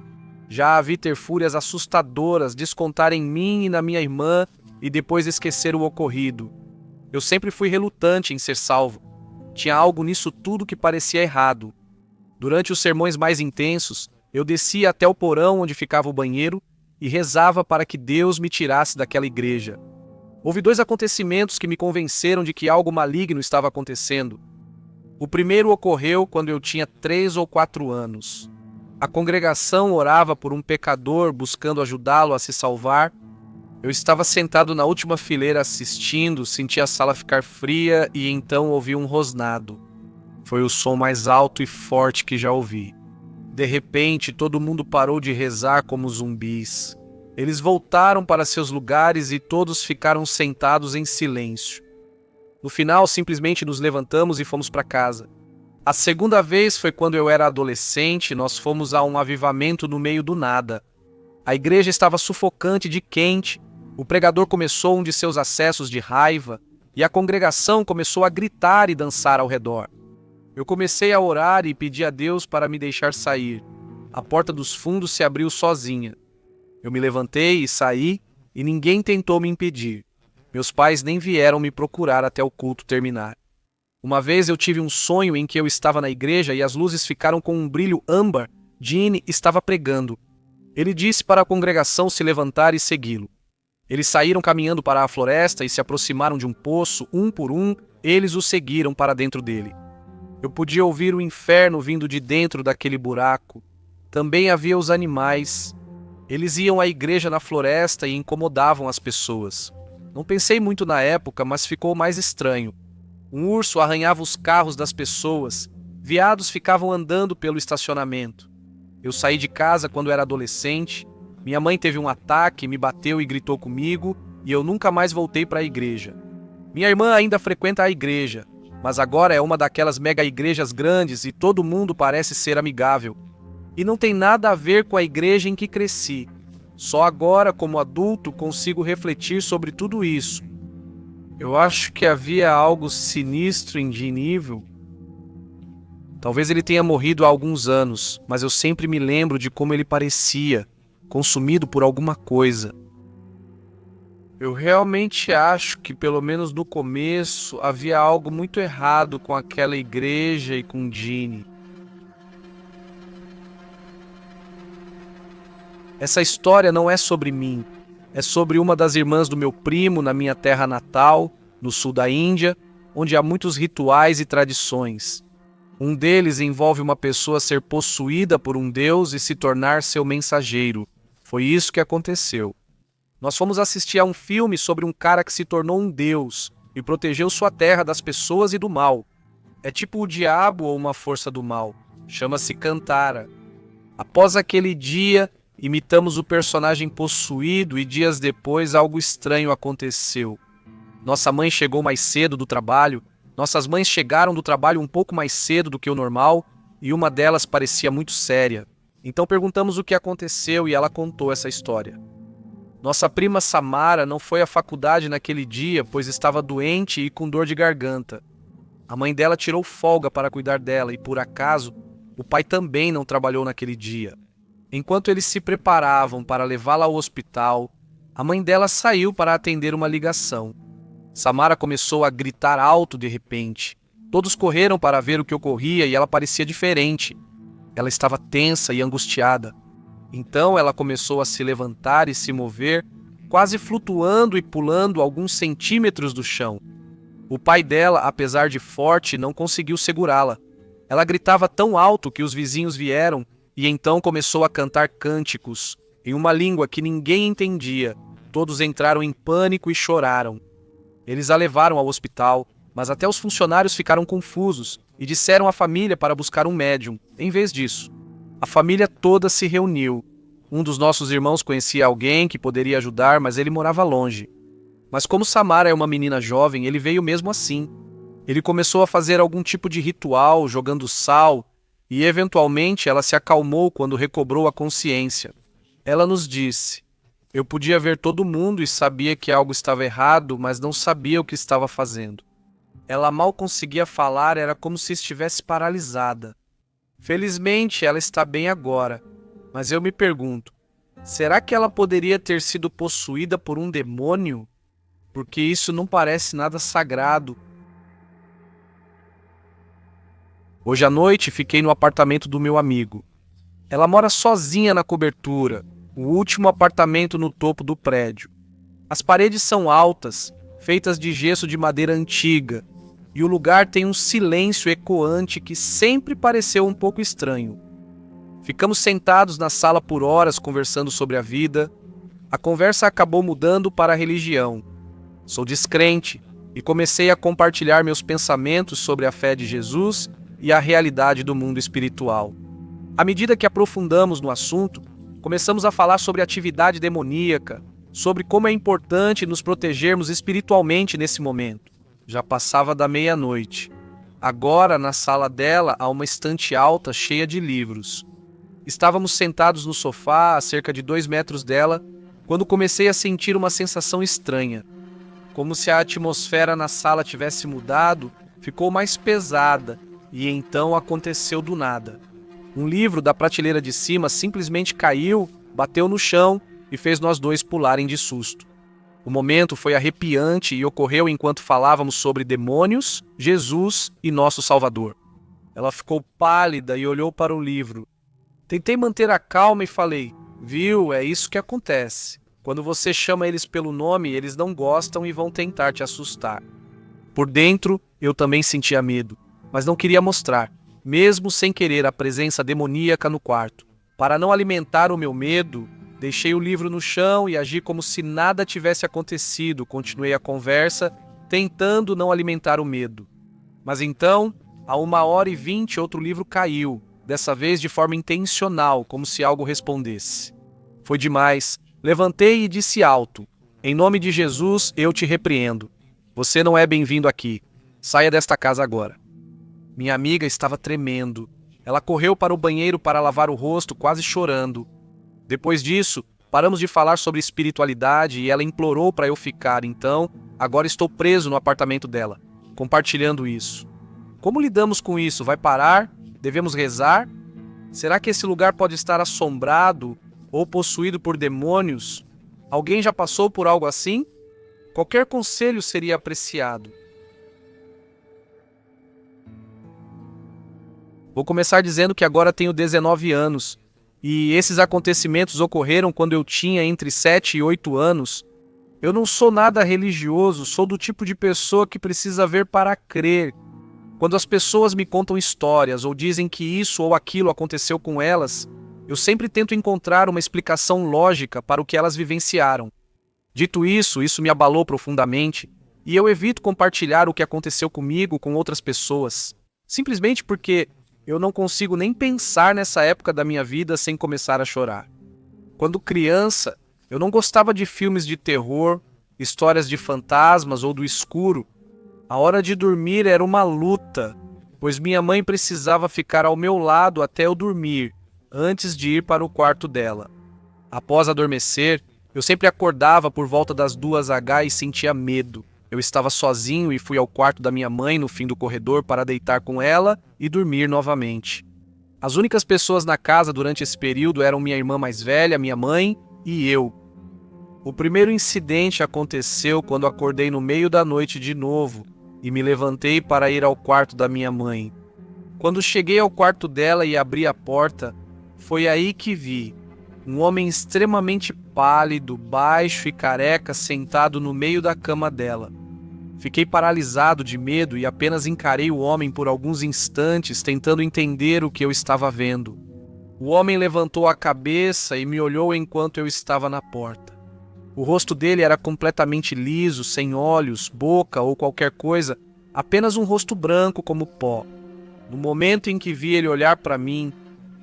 Já a vi ter fúrias assustadoras descontar em mim e na minha irmã e depois esquecer o ocorrido. Eu sempre fui relutante em ser salvo. Tinha algo nisso tudo que parecia errado. Durante os sermões mais intensos, eu descia até o porão onde ficava o banheiro e rezava para que Deus me tirasse daquela igreja. Houve 2 acontecimentos que me convenceram de que algo maligno estava acontecendo. O primeiro ocorreu quando eu tinha 3 ou 4 anos. A congregação orava por um pecador buscando ajudá-lo a se salvar. Eu estava sentado na última fileira assistindo, senti a sala ficar fria e então ouvi um rosnado. Foi o som mais alto e forte que já ouvi. De repente, todo mundo parou de rezar como zumbis. Eles voltaram para seus lugares e todos ficaram sentados em silêncio. No final, simplesmente nos levantamos e fomos para casa. A segunda vez foi quando eu era adolescente e nós fomos a um avivamento no meio do nada. A igreja estava sufocante de quente, o pregador começou um de seus acessos de raiva e a congregação começou a gritar e dançar ao redor. Eu comecei a orar e pedi a Deus para me deixar sair. A porta dos fundos se abriu sozinha. Eu me levantei e saí e ninguém tentou me impedir. Meus pais nem vieram me procurar até o culto terminar. Uma vez eu tive um sonho em que eu estava na igreja e as luzes ficaram com um brilho âmbar. Gene estava pregando. Ele disse para a congregação se levantar e segui-lo. Eles saíram caminhando para a floresta e se aproximaram de um poço, um por um, eles o seguiram para dentro dele. Eu podia ouvir o inferno vindo de dentro daquele buraco. Também havia os animais. Eles iam à igreja na floresta e incomodavam as pessoas. Não pensei muito na época, mas ficou mais estranho. Um urso arranhava os carros das pessoas. Veados ficavam andando pelo estacionamento. Eu saí de casa quando era adolescente. Minha mãe teve um ataque, me bateu e gritou comigo, e eu nunca mais voltei para a igreja. Minha irmã ainda frequenta a igreja, mas agora é uma daquelas mega igrejas grandes e todo mundo parece ser amigável. E não tem nada a ver com a igreja em que cresci. Só agora, como adulto, consigo refletir sobre tudo isso. Eu acho que havia algo sinistro em Genível. Talvez ele tenha morrido há alguns anos, mas eu sempre me lembro de como ele parecia, consumido por alguma coisa. Eu realmente acho que, pelo menos no começo, havia algo muito errado com aquela igreja e com Gene. Essa história não é sobre mim. É sobre uma das irmãs do meu primo na minha terra natal, no sul da Índia, onde há muitos rituais e tradições. Um deles envolve uma pessoa ser possuída por um deus e se tornar seu mensageiro. Foi isso que aconteceu. Nós fomos assistir a um filme sobre um cara que se tornou um deus e protegeu sua terra das pessoas e do mal. É tipo o diabo ou uma força do mal. Chama-se Kantara. Após aquele dia, imitamos o personagem possuído e dias depois algo estranho aconteceu. Nossa mãe chegou mais cedo do trabalho. Nossas mães chegaram do trabalho um pouco mais cedo do que o normal e uma delas parecia muito séria. Então perguntamos o que aconteceu e ela contou essa história. Nossa prima Samara não foi à faculdade naquele dia, pois estava doente e com dor de garganta. A mãe dela tirou folga para cuidar dela e, por acaso, o pai também não trabalhou naquele dia. Enquanto eles se preparavam para levá-la ao hospital, a mãe dela saiu para atender uma ligação. Samara começou a gritar alto de repente. Todos correram para ver o que ocorria e ela parecia diferente. Ela estava tensa e angustiada. Então ela começou a se levantar e se mover, quase flutuando e pulando alguns centímetros do chão. O pai dela, apesar de forte, não conseguiu segurá-la. Ela gritava tão alto que os vizinhos vieram e então começou a cantar cânticos, em uma língua que ninguém entendia. Todos entraram em pânico e choraram. Eles a levaram ao hospital. Mas até os funcionários ficaram confusos e disseram à família para buscar um médium. Em vez disso, a família toda se reuniu. Um dos nossos irmãos conhecia alguém que poderia ajudar, mas ele morava longe. Mas como Samara é uma menina jovem, ele veio mesmo assim. Ele começou a fazer algum tipo de ritual, jogando sal, e eventualmente ela se acalmou quando recobrou a consciência. Ela nos disse: "Eu podia ver todo mundo e sabia que algo estava errado, mas não sabia o que estava fazendo." Ela mal conseguia falar, era como se estivesse paralisada. Felizmente, ela está bem agora, mas eu me pergunto, será que ela poderia ter sido possuída por um demônio? Porque isso não parece nada sagrado. Hoje à noite, fiquei no apartamento do meu amigo. Ela mora sozinha na cobertura, o último apartamento no topo do prédio. As paredes são altas, feitas de gesso de madeira antiga, e o lugar tem um silêncio ecoante que sempre pareceu um pouco estranho. Ficamos sentados na sala por horas conversando sobre a vida. A conversa acabou mudando para a religião. Sou descrente e comecei a compartilhar meus pensamentos sobre a fé de Jesus e a realidade do mundo espiritual. À medida que aprofundamos no assunto, começamos a falar sobre atividade demoníaca, sobre como é importante nos protegermos espiritualmente nesse momento. Já passava da meia-noite. Agora, na sala dela, há uma estante alta cheia de livros. Estávamos sentados no sofá, a cerca de 2 metros dela, quando comecei a sentir uma sensação estranha. Como se a atmosfera na sala tivesse mudado, ficou mais pesada, e então aconteceu do nada. Um livro da prateleira de cima simplesmente caiu, bateu no chão e fez nós dois pularem de susto. O momento foi arrepiante e ocorreu enquanto falávamos sobre demônios, Jesus e nosso Salvador. Ela ficou pálida e olhou para o livro. Tentei manter a calma e falei: "Viu, é isso que acontece. Quando você chama eles pelo nome, eles não gostam e vão tentar te assustar." Por dentro, eu também sentia medo, mas não queria mostrar, mesmo sem querer, a presença demoníaca no quarto. Para não alimentar o meu medo, deixei o livro no chão e agi como se nada tivesse acontecido. Continuei a conversa, tentando não alimentar o medo. Mas então, a 1h20, outro livro caiu, dessa vez de forma intencional, como se algo respondesse. Foi demais. Levantei e disse alto: "Em nome de Jesus, eu te repreendo. Você não é bem-vindo aqui. Saia desta casa agora." Minha amiga estava tremendo. Ela correu para o banheiro para lavar o rosto, quase chorando. Depois disso, paramos de falar sobre espiritualidade e ela implorou para eu ficar. Então, agora estou preso no apartamento dela, compartilhando isso. Como lidamos com isso? Vai parar? Devemos rezar? Será que esse lugar pode estar assombrado ou possuído por demônios? Alguém já passou por algo assim? Qualquer conselho seria apreciado. Vou começar dizendo que agora tenho 19 anos, e esses acontecimentos ocorreram quando eu tinha entre 7 e 8 anos. Eu não sou nada religioso, sou do tipo de pessoa que precisa ver para crer. Quando as pessoas me contam histórias ou dizem que isso ou aquilo aconteceu com elas, eu sempre tento encontrar uma explicação lógica para o que elas vivenciaram. Dito isso, isso me abalou profundamente, e eu evito compartilhar o que aconteceu comigo com outras pessoas, simplesmente porque eu não consigo nem pensar nessa época da minha vida sem começar a chorar. Quando criança, eu não gostava de filmes de terror, histórias de fantasmas ou do escuro. A hora de dormir era uma luta, pois minha mãe precisava ficar ao meu lado até eu dormir, antes de ir para o quarto dela. Após adormecer, eu sempre acordava por volta das 2h e sentia medo. Eu estava sozinho e fui ao quarto da minha mãe no fim do corredor para deitar com ela e dormir novamente. As únicas pessoas na casa durante esse período eram minha irmã mais velha, minha mãe e eu. O primeiro incidente aconteceu quando acordei no meio da noite de novo e me levantei para ir ao quarto da minha mãe. Quando cheguei ao quarto dela e abri a porta, foi aí que vi um homem extremamente pálido, baixo e careca sentado no meio da cama dela. Fiquei paralisado de medo e apenas encarei o homem por alguns instantes, tentando entender o que eu estava vendo. O homem levantou a cabeça e me olhou enquanto eu estava na porta. O rosto dele era completamente liso, sem olhos, boca ou qualquer coisa, Apenas um rosto branco como pó. No momento em que vi ele olhar para mim,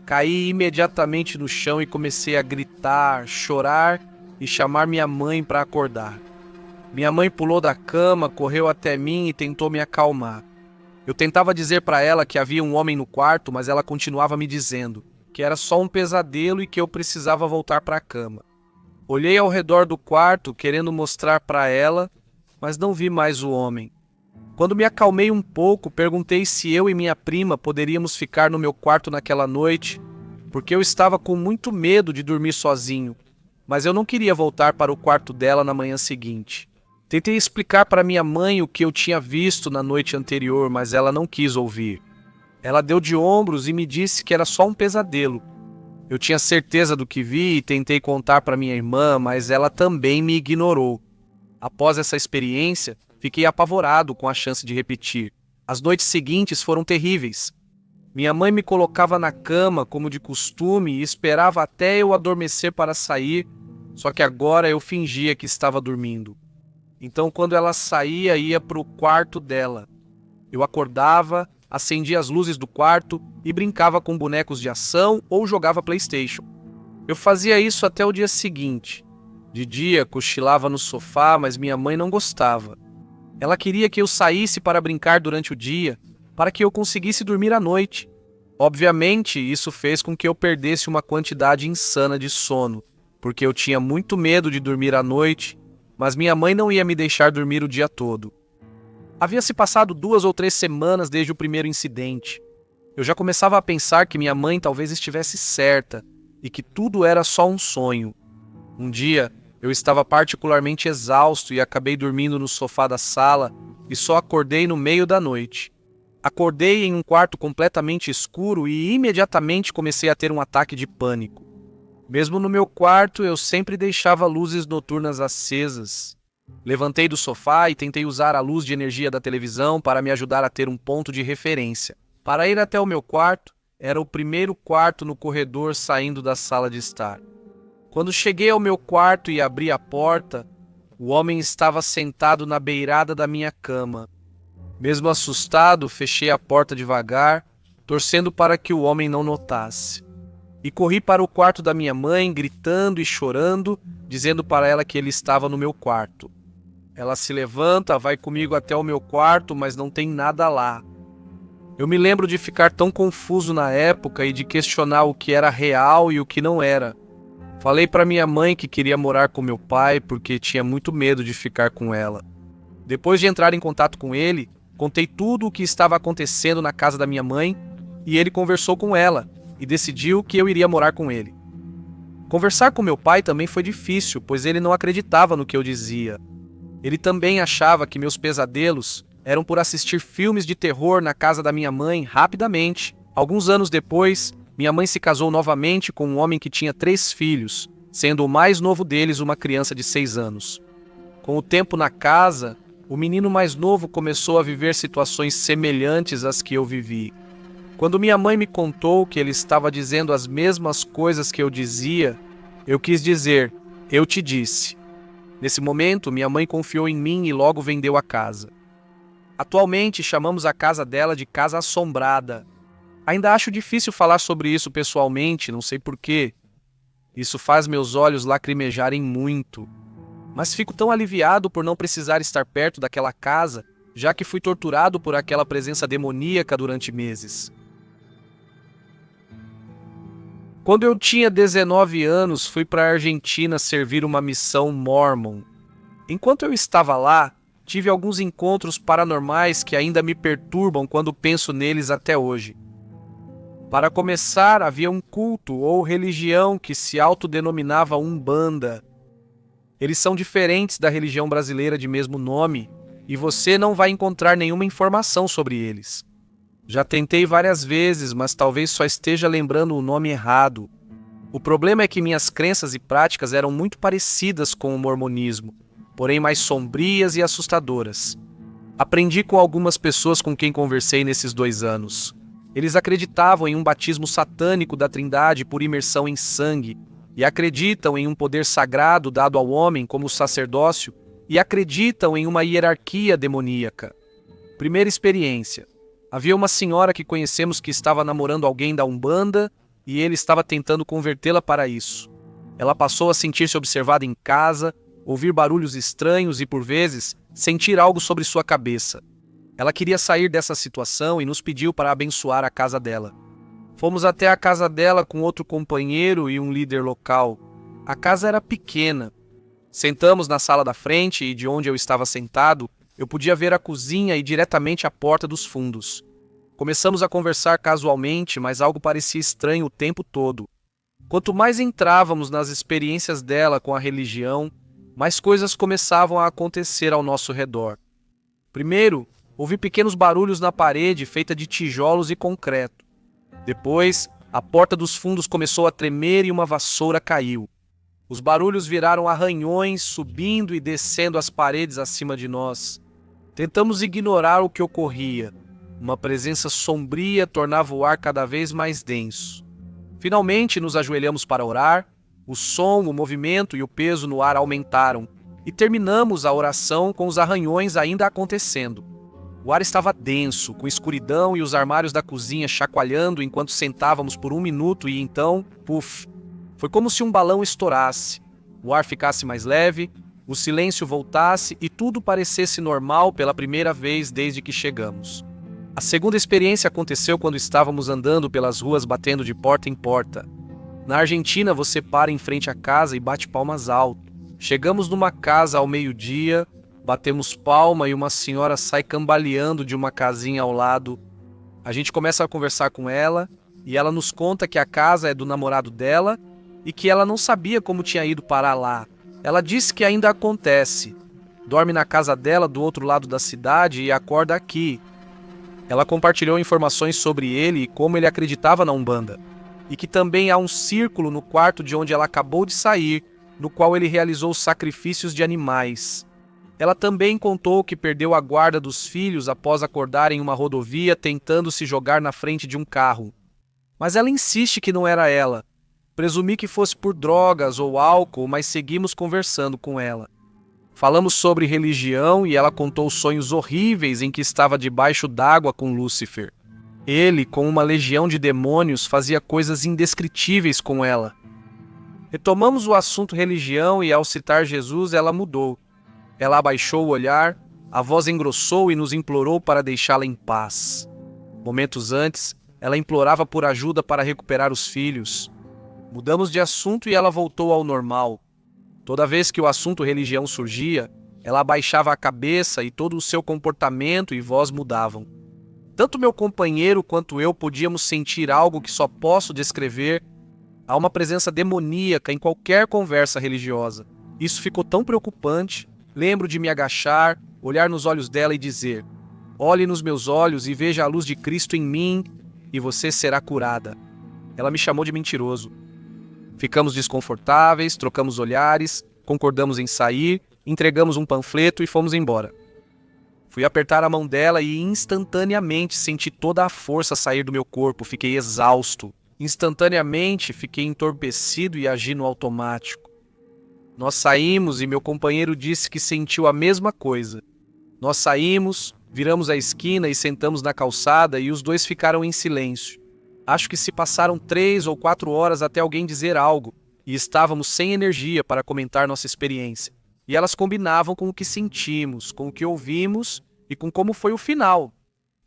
caí imediatamente no chão e comecei a gritar, chorar e chamar minha mãe para acordar. Minha mãe pulou da cama, correu até mim e tentou me acalmar. Eu tentava dizer para ela que havia um homem no quarto, mas ela continuava me dizendo que era só um pesadelo e que eu precisava voltar para a cama. Olhei ao redor do quarto, querendo mostrar para ela, mas não vi mais o homem. Quando me acalmei um pouco, perguntei se eu e minha prima poderíamos ficar no meu quarto naquela noite, porque eu estava com muito medo de dormir sozinho, mas eu não queria voltar para o quarto dela na manhã seguinte. Tentei explicar para minha mãe o que eu tinha visto na noite anterior, mas ela não quis ouvir. Ela deu de ombros e me disse que era só um pesadelo. Eu tinha certeza do que vi e tentei contar para minha irmã, mas ela também me ignorou. Após essa experiência, fiquei apavorado com a chance de repetir. As noites seguintes foram terríveis. Minha mãe me colocava na cama, como de costume, e esperava até eu adormecer para sair, só que agora eu fingia que estava dormindo. Então, quando ela saía, ia para o quarto dela. Eu acordava, acendia as luzes do quarto e brincava com bonecos de ação ou jogava PlayStation. Eu fazia isso até o dia seguinte. De dia, cochilava no sofá, mas minha mãe não gostava. Ela queria que eu saísse para brincar durante o dia, para que eu conseguisse dormir à noite. Obviamente, isso fez com que eu perdesse uma quantidade insana de sono, porque eu tinha muito medo de dormir à noite, mas minha mãe não ia me deixar dormir o dia todo. Havia se passado 2 ou 3 semanas desde o primeiro incidente. Eu já começava a pensar que minha mãe talvez estivesse certa e que tudo era só um sonho. Um dia, eu estava particularmente exausto e acabei dormindo no sofá da sala e só acordei no meio da noite. Acordei em um quarto completamente escuro e imediatamente comecei a ter um ataque de pânico. Mesmo no meu quarto, eu sempre deixava luzes noturnas acesas. Levantei do sofá e tentei usar a luz de energia da televisão para me ajudar a ter um ponto de referência. Para ir até o meu quarto, era o primeiro quarto no corredor saindo da sala de estar. Quando cheguei ao meu quarto e abri a porta, o homem estava sentado na beirada da minha cama. Mesmo assustado, fechei a porta devagar, torcendo para que o homem não notasse. E corri para o quarto da minha mãe, gritando e chorando, dizendo para ela que ele estava no meu quarto. Ela se levanta, vai comigo até o meu quarto, mas não tem nada lá. Eu me lembro de ficar tão confuso na época e de questionar o que era real e o que não era. Falei para minha mãe que queria morar com meu pai porque tinha muito medo de ficar com ela. Depois de entrar em contato com ele, contei tudo o que estava acontecendo na casa da minha mãe e ele conversou com ela e decidiu que eu iria morar com ele. Conversar com meu pai também foi difícil, pois ele não acreditava no que eu dizia. Ele também achava que meus pesadelos eram por assistir filmes de terror na casa da minha mãe rapidamente. Alguns anos depois, minha mãe se casou novamente com um homem que tinha 3 filhos, sendo o mais novo deles uma criança de 6 anos. Com o tempo na casa, o menino mais novo começou a viver situações semelhantes às que eu vivi. Quando minha mãe me contou que ele estava dizendo as mesmas coisas que eu dizia, eu quis dizer, eu te disse. Nesse momento, minha mãe confiou em mim e logo vendeu a casa. Atualmente, chamamos a casa dela de Casa Assombrada. Ainda acho difícil falar sobre isso pessoalmente, não sei porquê. Isso faz meus olhos lacrimejarem muito. Mas fico tão aliviado por não precisar estar perto daquela casa, já que fui torturado por aquela presença demoníaca durante meses. Quando eu tinha 19 anos, fui para a Argentina servir uma missão Mormon. Enquanto eu estava lá, tive alguns encontros paranormais que ainda me perturbam quando penso neles até hoje. Para começar, havia um culto ou religião que se autodenominava Umbanda. Eles são diferentes da religião brasileira de mesmo nome e você não vai encontrar nenhuma informação sobre eles. Já tentei várias vezes, mas talvez só esteja lembrando o nome errado. O problema é que minhas crenças e práticas eram muito parecidas com o mormonismo, porém mais sombrias e assustadoras. Aprendi com algumas pessoas com quem conversei nesses 2 anos. Eles acreditavam em um batismo satânico da Trindade por imersão em sangue, e acreditam em um poder sagrado dado ao homem como o sacerdócio, e acreditam em uma hierarquia demoníaca. Primeira experiência. Havia uma senhora que conhecemos que estava namorando alguém da Umbanda e ele estava tentando convertê-la para isso. Ela passou a sentir-se observada em casa, ouvir barulhos estranhos e, por vezes, sentir algo sobre sua cabeça. Ela queria sair dessa situação e nos pediu para abençoar a casa dela. Fomos até a casa dela com outro companheiro e um líder local. A casa era pequena. Sentamos na sala da frente e de onde eu estava sentado, eu podia ver a cozinha e diretamente a porta dos fundos. Começamos a conversar casualmente, mas algo parecia estranho o tempo todo. Quanto mais entrávamos nas experiências dela com a religião, mais coisas começavam a acontecer ao nosso redor. Primeiro, ouvi pequenos barulhos na parede feita de tijolos e concreto. Depois, a porta dos fundos começou a tremer e uma vassoura caiu. Os barulhos viraram arranhões subindo e descendo as paredes acima de nós. Tentamos ignorar o que ocorria. Uma presença sombria tornava o ar cada vez mais denso. Finalmente nos ajoelhamos para orar. O som, o movimento e o peso no ar aumentaram. E terminamos a oração com os arranhões ainda acontecendo. O ar estava denso, com escuridão e os armários da cozinha chacoalhando enquanto sentávamos por 1 minuto e então, puf! Foi como se um balão estourasse. O ar ficasse mais leve, o silêncio voltasse e tudo parecesse normal pela primeira vez desde que chegamos. A segunda experiência aconteceu quando estávamos andando pelas ruas batendo de porta em porta. Na Argentina, você para em frente à casa e bate palmas alto. Chegamos numa casa ao meio-dia, batemos palma e uma senhora sai cambaleando de uma casinha ao lado. A gente começa a conversar com ela e ela nos conta que a casa é do namorado dela e que ela não sabia como tinha ido parar lá. Ela disse que ainda acontece. Dorme na casa dela do outro lado da cidade e acorda aqui. Ela compartilhou informações sobre ele e como ele acreditava na Umbanda. E que também há um círculo no quarto de onde ela acabou de sair, no qual ele realizou sacrifícios de animais. Ela também contou que perdeu a guarda dos filhos após acordar em uma rodovia tentando se jogar na frente de um carro. Mas ela insiste que não era ela. Presumi que fosse por drogas ou álcool, mas seguimos conversando com ela. Falamos sobre religião e ela contou sonhos horríveis em que estava debaixo d'água com Lúcifer. Ele, com uma legião de demônios, fazia coisas indescritíveis com ela. Retomamos o assunto religião e ao citar Jesus, ela mudou. Ela abaixou o olhar, a voz engrossou e nos implorou para deixá-la em paz. Momentos antes, ela implorava por ajuda para recuperar os filhos. Mudamos de assunto e ela voltou ao normal. Toda vez que o assunto religião surgia, ela abaixava a cabeça e todo o seu comportamento e voz mudavam. Tanto meu companheiro quanto eu podíamos sentir algo que só posso descrever. Há uma presença demoníaca em qualquer conversa religiosa. Isso ficou tão preocupante. Lembro de me agachar, olhar nos olhos dela e dizer: "Olhe nos meus olhos e veja a luz de Cristo em mim, e você será curada." Ela me chamou de mentiroso. Ficamos desconfortáveis, trocamos olhares, concordamos em sair, entregamos um panfleto e fomos embora. Fui apertar a mão dela e instantaneamente senti toda a força sair do meu corpo, fiquei exausto. Instantaneamente fiquei entorpecido e agi no automático. Nós saímos e meu companheiro disse que sentiu a mesma coisa. Nós saímos, viramos a esquina e sentamos na calçada e os dois ficaram em silêncio. Acho que se passaram 3 ou 4 horas até alguém dizer algo, e estávamos sem energia para comentar nossa experiência. E elas combinavam com o que sentimos, com o que ouvimos e com como foi o final.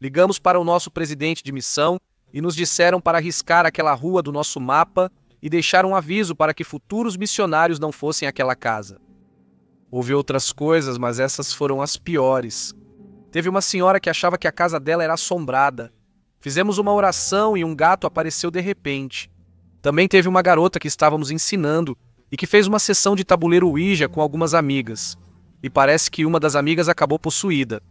Ligamos para o nosso presidente de missão e nos disseram para riscar aquela rua do nosso mapa e deixar um aviso para que futuros missionários não fossem àquela casa. Houve outras coisas, mas essas foram as piores. Teve uma senhora que achava que a casa dela era assombrada. Fizemos uma oração e um gato apareceu de repente. Também teve uma garota que estávamos ensinando e que fez uma sessão de tabuleiro Ouija com algumas amigas. E parece que uma das amigas acabou possuída.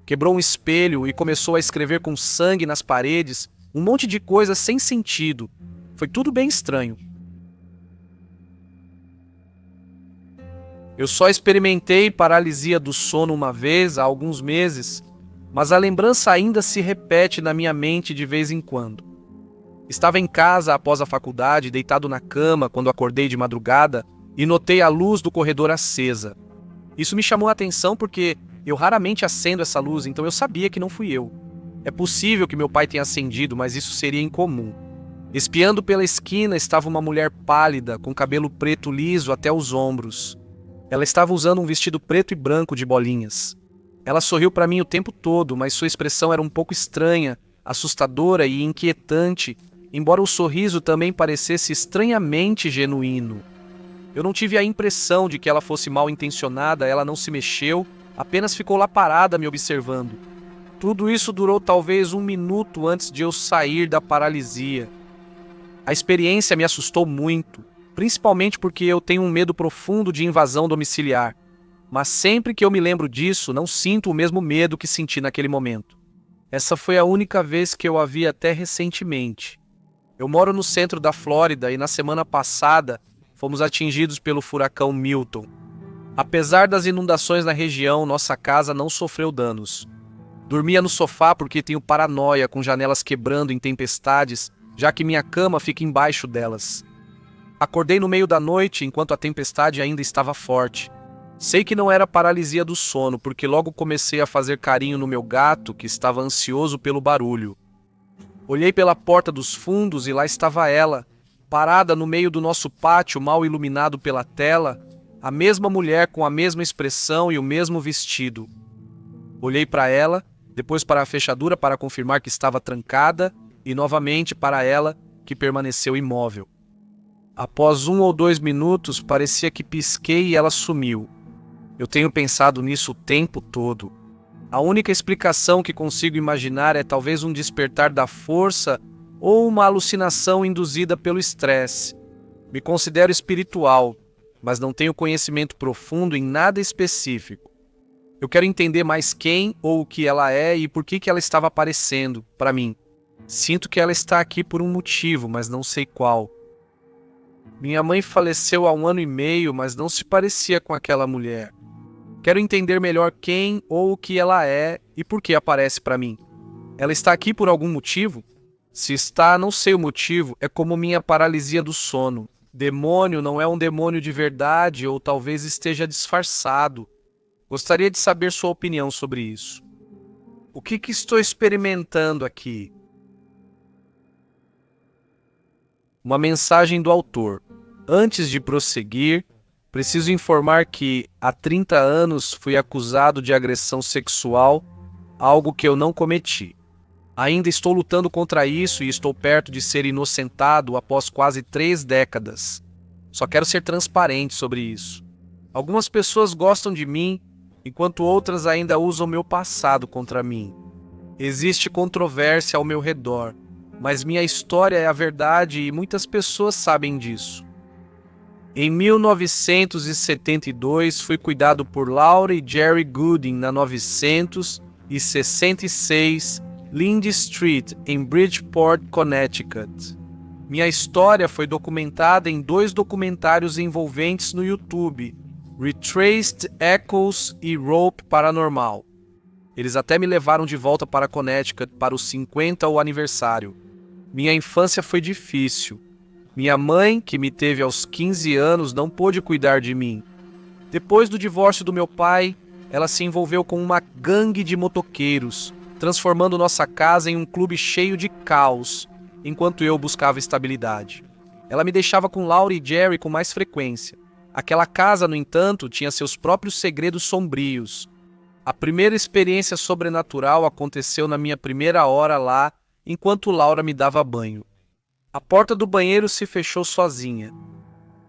Quebrou um espelho e começou a escrever com sangue nas paredes, um monte de coisa sem sentido. Foi tudo bem estranho. Eu só experimentei paralisia do sono uma vez, há alguns meses, mas a lembrança ainda se repete na minha mente de vez em quando. Estava em casa após a faculdade, deitado na cama quando acordei de madrugada e notei a luz do corredor acesa. Isso me chamou a atenção porque Eu raramente acendo essa luz, então eu sabia que não fui eu. É possível que meu pai tenha acendido, mas isso seria incomum. Espiando pela esquina estava uma mulher pálida, com cabelo preto liso até os ombros. Ela estava usando um vestido preto e branco de bolinhas. Ela sorriu para mim o tempo todo, mas sua expressão era um pouco estranha, assustadora e inquietante, embora o sorriso também parecesse estranhamente genuíno. Eu não tive a impressão de que ela fosse mal intencionada, ela não se mexeu, apenas ficou lá parada me observando. Tudo isso durou talvez 1 minuto antes de eu sair da paralisia. A experiência me assustou muito, principalmente porque eu tenho um medo profundo de invasão domiciliar. Mas sempre que eu me lembro disso, não sinto o mesmo medo que senti naquele momento. Essa foi a única vez que eu a vi até recentemente. Eu moro no centro da Flórida e na semana passada fomos atingidos pelo furacão Milton. Apesar das inundações na região, nossa casa não sofreu danos. Dormia no sofá porque tenho paranoia com janelas quebrando em tempestades, já que minha cama fica embaixo delas. Acordei no meio da noite enquanto a tempestade ainda estava forte. Sei que não era paralisia do sono, porque logo comecei a fazer carinho no meu gato, que estava ansioso pelo barulho. Olhei pela porta dos fundos e lá estava ela, parada no meio do nosso pátio mal iluminado pela tela, a mesma mulher com a mesma expressão e o mesmo vestido. Olhei para ela, depois para a fechadura para confirmar que estava trancada e novamente para ela, que permaneceu imóvel. Após 1 ou 2 minutos, parecia que pisquei e ela sumiu. Eu tenho pensado nisso o tempo todo. A única explicação que consigo imaginar é talvez um despertar da força ou uma alucinação induzida pelo estresse. Me considero espiritual, mas não tenho conhecimento profundo em nada específico. Eu quero entender mais quem ou o que ela é e por que ela estava aparecendo para mim. Sinto que ela está aqui por um motivo, mas não sei qual. Minha mãe faleceu há 1 ano e meio, mas não se parecia com aquela mulher. Quero entender melhor quem ou o que ela é e por que aparece para mim. Ela está aqui por algum motivo? Se está, não sei o motivo, é como minha paralisia do sono. Demônio não é um demônio de verdade ou talvez esteja disfarçado. Gostaria de saber sua opinião sobre isso. O que estou experimentando aqui? Uma mensagem do autor. Antes de prosseguir, preciso informar que, há 30 anos, fui acusado de agressão sexual, algo que eu não cometi. Ainda estou lutando contra isso e estou perto de ser inocentado após quase 3 décadas. Só quero ser transparente sobre isso. Algumas pessoas gostam de mim, enquanto outras ainda usam meu passado contra mim. Existe controvérsia ao meu redor, mas minha história é a verdade e muitas pessoas sabem disso. Em 1972, fui cuidado por Laura e Jerry Gooding na 966 Lind Street, em Bridgeport, Connecticut. Minha história foi documentada em 2 documentários envolventes no YouTube, Retraced Echoes e Rope Paranormal. Eles até me levaram de volta para Connecticut para os 50º aniversário. Minha infância foi difícil. Minha mãe, que me teve aos 15 anos, não pôde cuidar de mim. Depois do divórcio do meu pai, ela se envolveu com uma gangue de motoqueiros, transformando nossa casa em um clube cheio de caos, enquanto eu buscava estabilidade. Ela me deixava com Laura e Jerry com mais frequência. Aquela casa, no entanto, tinha seus próprios segredos sombrios. A primeira experiência sobrenatural aconteceu na minha primeira hora lá, enquanto Laura me dava banho. A porta do banheiro se fechou sozinha.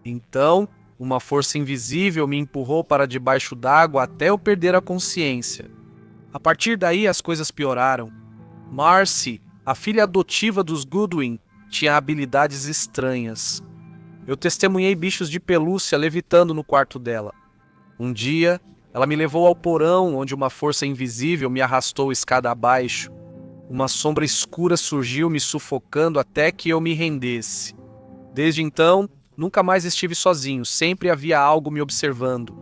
Então, uma força invisível me empurrou para debaixo d'água até eu perder a consciência. A partir daí, as coisas pioraram. Marcy, a filha adotiva dos Goodwin, tinha habilidades estranhas. Eu testemunhei bichos de pelúcia levitando no quarto dela. Um dia, ela me levou ao porão, onde uma força invisível me arrastou escada abaixo. Uma sombra escura surgiu me sufocando até que eu me rendesse. Desde então, nunca mais estive sozinho, sempre havia algo me observando.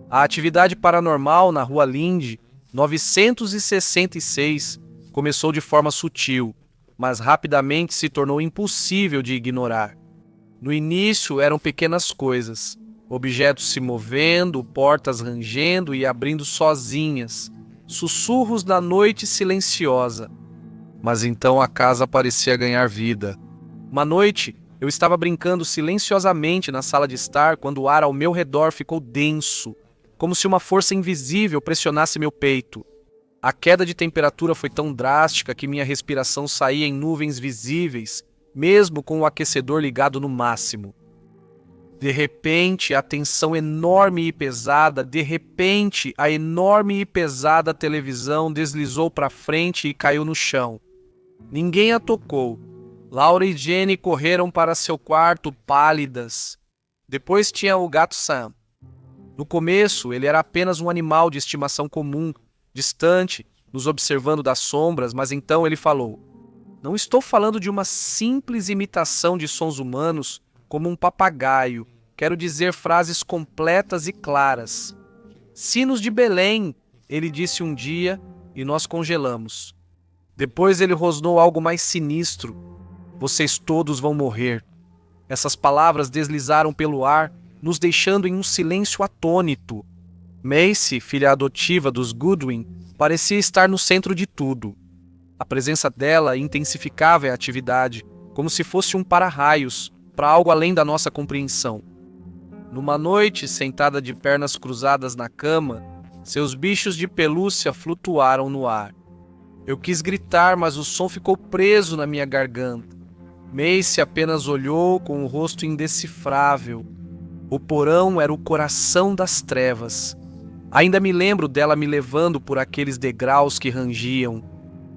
A atividade paranormal na Rua Lind, 966, começou de forma sutil, mas rapidamente se tornou impossível de ignorar. No início eram pequenas coisas. Objetos se movendo, portas rangendo e abrindo sozinhas, sussurros da noite silenciosa. Mas então a casa parecia ganhar vida. Uma noite, eu estava brincando silenciosamente na sala de estar quando o ar ao meu redor ficou denso, como se uma força invisível pressionasse meu peito. A queda de temperatura foi tão drástica que minha respiração saía em nuvens visíveis, mesmo com o aquecedor ligado no máximo. De repente, a tensão enorme e pesada, a enorme e pesada televisão deslizou para frente e caiu no chão. Ninguém a tocou. Laura e Jenny correram para seu quarto, pálidas. Depois tinha o gato Sam. No começo, ele era apenas um animal de estimação comum, distante, nos observando das sombras, mas então ele falou: "Não estou falando de uma simples imitação de sons humanos, como um papagaio. Quero dizer frases completas e claras. Sinos de Belém", ele disse um dia, e nós congelamos. Depois ele rosnou algo mais sinistro: "Vocês todos vão morrer." Essas palavras deslizaram pelo ar, nos deixando em um silêncio atônito. Macy, filha adotiva dos Goodwin, parecia estar no centro de tudo. A presença dela intensificava a atividade, como se fosse um para-raios, para algo além da nossa compreensão. Numa noite, sentada de pernas cruzadas na cama, seus bichos de pelúcia flutuaram no ar. Eu quis gritar, mas o som ficou preso na minha garganta. Macy apenas olhou com o rosto indecifrável. O porão era o coração das trevas. Ainda me lembro dela me levando por aqueles degraus que rangiam.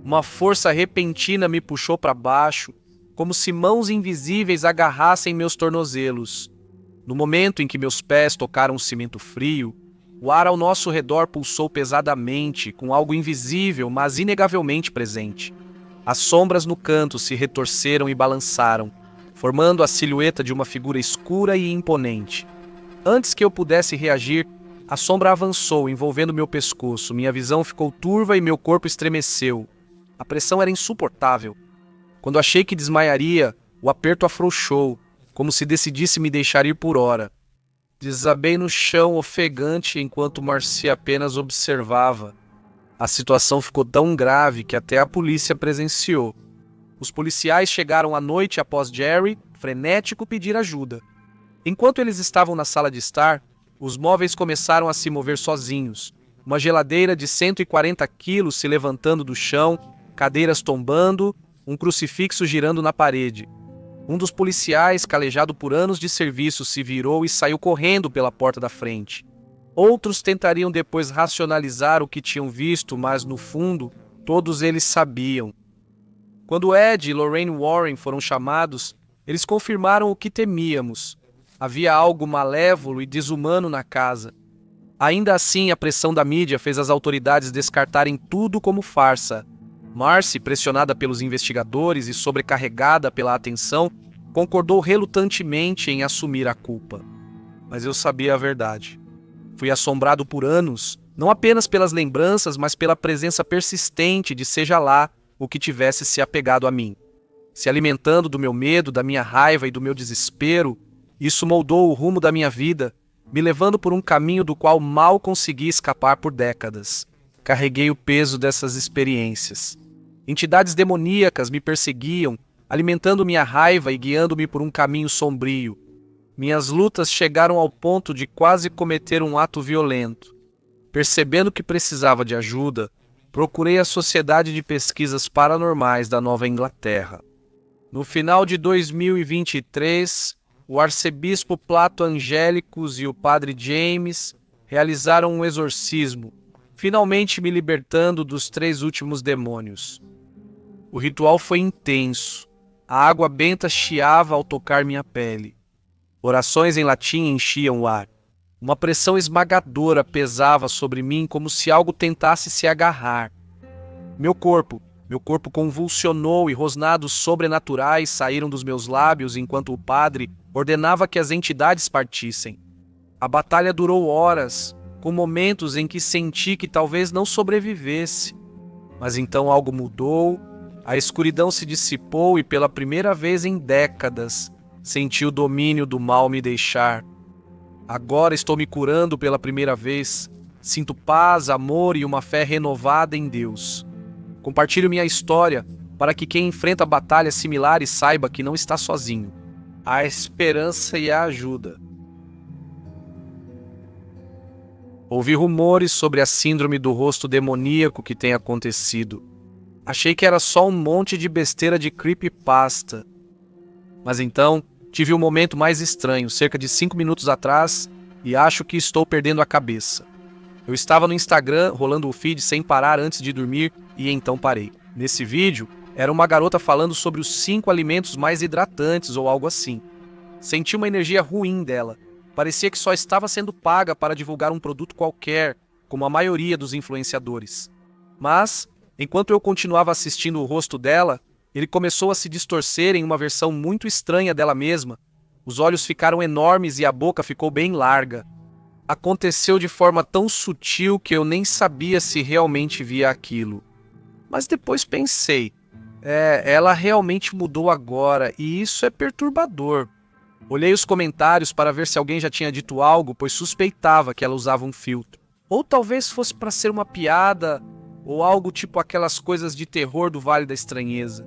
Uma força repentina me puxou para baixo, como se mãos invisíveis agarrassem meus tornozelos. No momento em que meus pés tocaram o cimento frio, o ar ao nosso redor pulsou pesadamente, com algo invisível, mas inegavelmente presente. As sombras no canto se retorceram e balançaram, formando a silhueta de uma figura escura e imponente. Antes que eu pudesse reagir, a sombra avançou, envolvendo meu pescoço. Minha visão ficou turva e meu corpo estremeceu. A pressão era insuportável. Quando achei que desmaiaria, o aperto afrouxou, como se decidisse me deixar ir por hora. Desabei no chão ofegante enquanto Marcia apenas observava. A situação ficou tão grave que até a polícia presenciou. Os policiais chegaram à noite após Jerry, frenético, pedir ajuda. Enquanto eles estavam na sala de estar, os móveis começaram a se mover sozinhos. Uma geladeira de 140 quilos se levantando do chão, cadeiras tombando, um crucifixo girando na parede. Um dos policiais, calejado por anos de serviço, se virou e saiu correndo pela porta da frente. Outros tentariam depois racionalizar o que tinham visto, mas no fundo, todos eles sabiam. Quando Ed e Lorraine Warren foram chamados, eles confirmaram o que temíamos. Havia algo malévolo e desumano na casa. Ainda assim, a pressão da mídia fez as autoridades descartarem tudo como farsa. Marcy, pressionada pelos investigadores e sobrecarregada pela atenção, concordou relutantemente em assumir a culpa. Mas eu sabia a verdade. Fui assombrado por anos, não apenas pelas lembranças, mas pela presença persistente de seja lá o que tivesse se apegado a mim. Se alimentando do meu medo, da minha raiva e do meu desespero, isso moldou o rumo da minha vida, me levando por um caminho do qual mal consegui escapar por décadas. Carreguei o peso dessas experiências. Entidades demoníacas me perseguiam, alimentando minha raiva e guiando-me por um caminho sombrio. Minhas lutas chegaram ao ponto de quase cometer um ato violento. Percebendo que precisava de ajuda, procurei a Sociedade de Pesquisas Paranormais da Nova Inglaterra. No final de 2023, o arcebispo Plato Angélicos e o padre James realizaram um exorcismo, finalmente me libertando dos 3 últimos demônios. O ritual foi intenso. A água benta chiava ao tocar minha pele. Orações em latim enchiam o ar. Uma pressão esmagadora pesava sobre mim como se algo tentasse se agarrar. Meu corpo convulsionou e rosnados sobrenaturais saíram dos meus lábios enquanto o padre ordenava que as entidades partissem. A batalha durou horas, com momentos em que senti que talvez não sobrevivesse. Mas então algo mudou, a escuridão se dissipou e pela primeira vez em décadas senti o domínio do mal me deixar. Agora estou me curando pela primeira vez. Sinto paz, amor e uma fé renovada em Deus. Compartilho minha história para que quem enfrenta batalhas similares saiba que não está sozinho. A esperança e a ajuda. Ouvi rumores sobre a síndrome do rosto demoníaco que tem acontecido. Achei que era só um monte de besteira de creepypasta. Mas então, tive um momento mais estranho, cerca de 5 minutos atrás, e acho que estou perdendo a cabeça. Eu estava no Instagram, rolando o feed sem parar antes de dormir, e então parei. Nesse vídeo, era uma garota falando sobre os 5 alimentos mais hidratantes ou algo assim. Senti uma energia ruim dela. Parecia que só estava sendo paga para divulgar um produto qualquer, como a maioria dos influenciadores. Mas, enquanto eu continuava assistindo o rosto dela, ele começou a se distorcer em uma versão muito estranha dela mesma. Os olhos ficaram enormes e a boca ficou bem larga. Aconteceu de forma tão sutil que eu nem sabia se realmente via aquilo. Mas depois pensei, ela realmente mudou agora e isso é perturbador. Olhei os comentários para ver se alguém já tinha dito algo, pois suspeitava que ela usava um filtro. Ou talvez fosse para ser uma piada, ou algo tipo aquelas coisas de terror do Vale da Estranheza.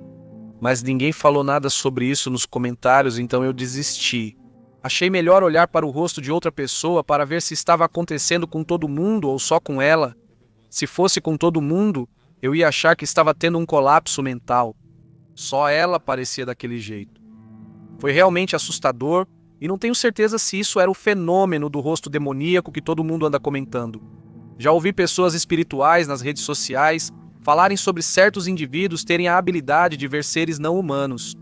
Mas ninguém falou nada sobre isso nos comentários, então eu desisti. Achei melhor olhar para o rosto de outra pessoa para ver se estava acontecendo com todo mundo ou só com ela. Se fosse com todo mundo, eu ia achar que estava tendo um colapso mental. Só ela parecia daquele jeito. Foi realmente assustador e não tenho certeza se isso era o fenômeno do rosto demoníaco que todo mundo anda comentando. Já ouvi pessoas espirituais nas redes sociais falarem sobre certos indivíduos terem a habilidade de ver seres não humanos.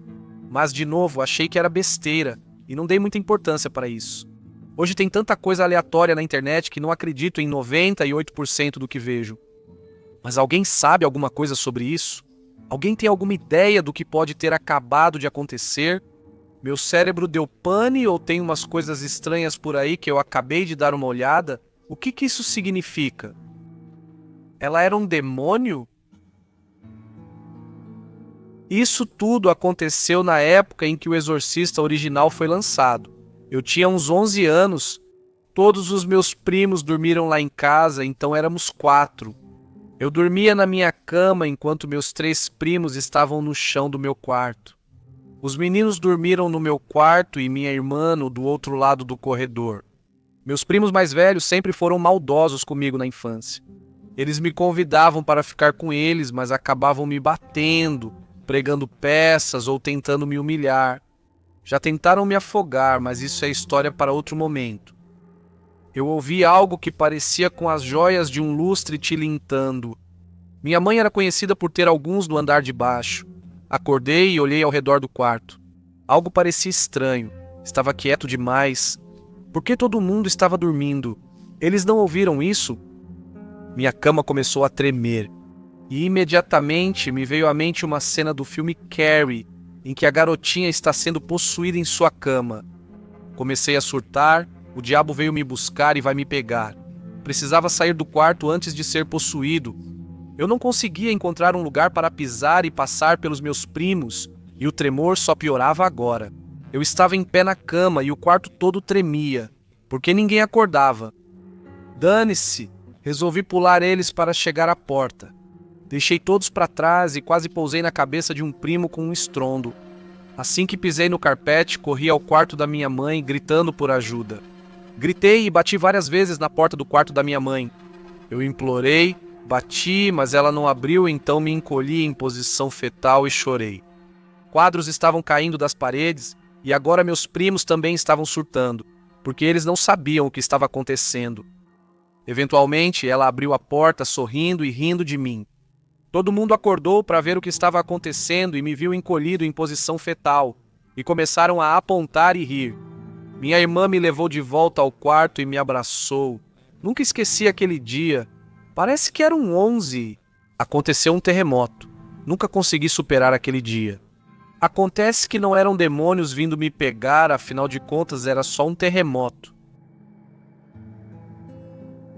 Mas, de novo, achei que era besteira e não dei muita importância para isso. Hoje tem tanta coisa aleatória na internet que não acredito em 98% do que vejo. Mas alguém sabe alguma coisa sobre isso? Alguém tem alguma ideia do que pode ter acabado de acontecer? Meu cérebro deu pane ou tem umas coisas estranhas por aí que eu acabei de dar uma olhada? O que isso significa? Ela era um demônio? Isso tudo aconteceu na época em que o Exorcista original foi lançado. Eu tinha uns 11 anos. Todos os meus primos dormiram lá em casa, então éramos 4. Eu dormia na minha cama enquanto meus 3 primos estavam no chão do meu quarto. Os meninos dormiram no meu quarto e minha irmã no do outro lado do corredor. Meus primos mais velhos sempre foram maldosos comigo na infância. Eles me convidavam para ficar com eles, mas acabavam me batendo, pregando peças ou tentando me humilhar. Já tentaram me afogar, mas isso é história para outro momento. Eu ouvi algo que parecia com as joias de um lustre tilintando. Minha mãe era conhecida por ter alguns no andar de baixo. Acordei e olhei ao redor do quarto. Algo parecia estranho. Estava quieto demais. Por que todo mundo estava dormindo? Eles não ouviram isso? Minha cama começou a tremer. E imediatamente me veio à mente uma cena do filme Carrie, em que a garotinha está sendo possuída em sua cama. Comecei a surtar, o diabo veio me buscar e vai me pegar. Precisava sair do quarto antes de ser possuído. Eu não conseguia encontrar um lugar para pisar e passar pelos meus primos, e o tremor só piorava agora. Eu estava em pé na cama e o quarto todo tremia, porque ninguém acordava. Dane-se! Resolvi pular eles para chegar à porta. Deixei todos para trás e quase pousei na cabeça de um primo com um estrondo. Assim que pisei no carpete, corri ao quarto da minha mãe, gritando por ajuda. Gritei e bati várias vezes na porta do quarto da minha mãe. Eu implorei, bati, mas ela não abriu, então me encolhi em posição fetal e chorei. Quadros estavam caindo das paredes e agora meus primos também estavam surtando, porque eles não sabiam o que estava acontecendo. Eventualmente, ela abriu a porta sorrindo e rindo de mim. Todo mundo acordou para ver o que estava acontecendo e me viu encolhido em posição fetal, e começaram a apontar e rir. Minha irmã me levou de volta ao quarto e me abraçou. Nunca esqueci aquele dia. Parece que eram 11. Aconteceu um terremoto. Nunca consegui superar aquele dia. Acontece que não eram demônios vindo me pegar, afinal de contas era só um terremoto.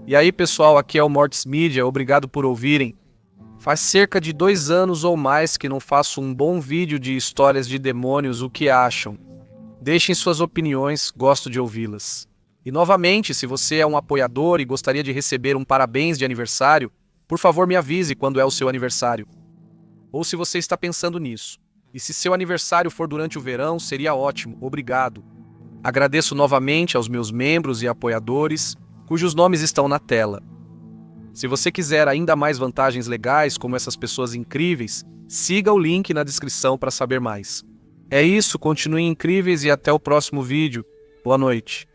E aí, pessoal, aqui é o Mortis Media, obrigado por ouvirem. Faz cerca de 2 anos ou mais que não faço um bom vídeo de histórias de demônios, o que acham? Deixem suas opiniões, gosto de ouvi-las. E novamente, se você é um apoiador e gostaria de receber um parabéns de aniversário, por favor me avise quando é o seu aniversário. Ou se você está pensando nisso. E se seu aniversário for durante o verão, seria ótimo, obrigado. Agradeço novamente aos meus membros e apoiadores, cujos nomes estão na tela. Se você quiser ainda mais vantagens legais como essas pessoas incríveis, siga o link na descrição para saber mais. É isso, continuem incríveis e até o próximo vídeo. Boa noite.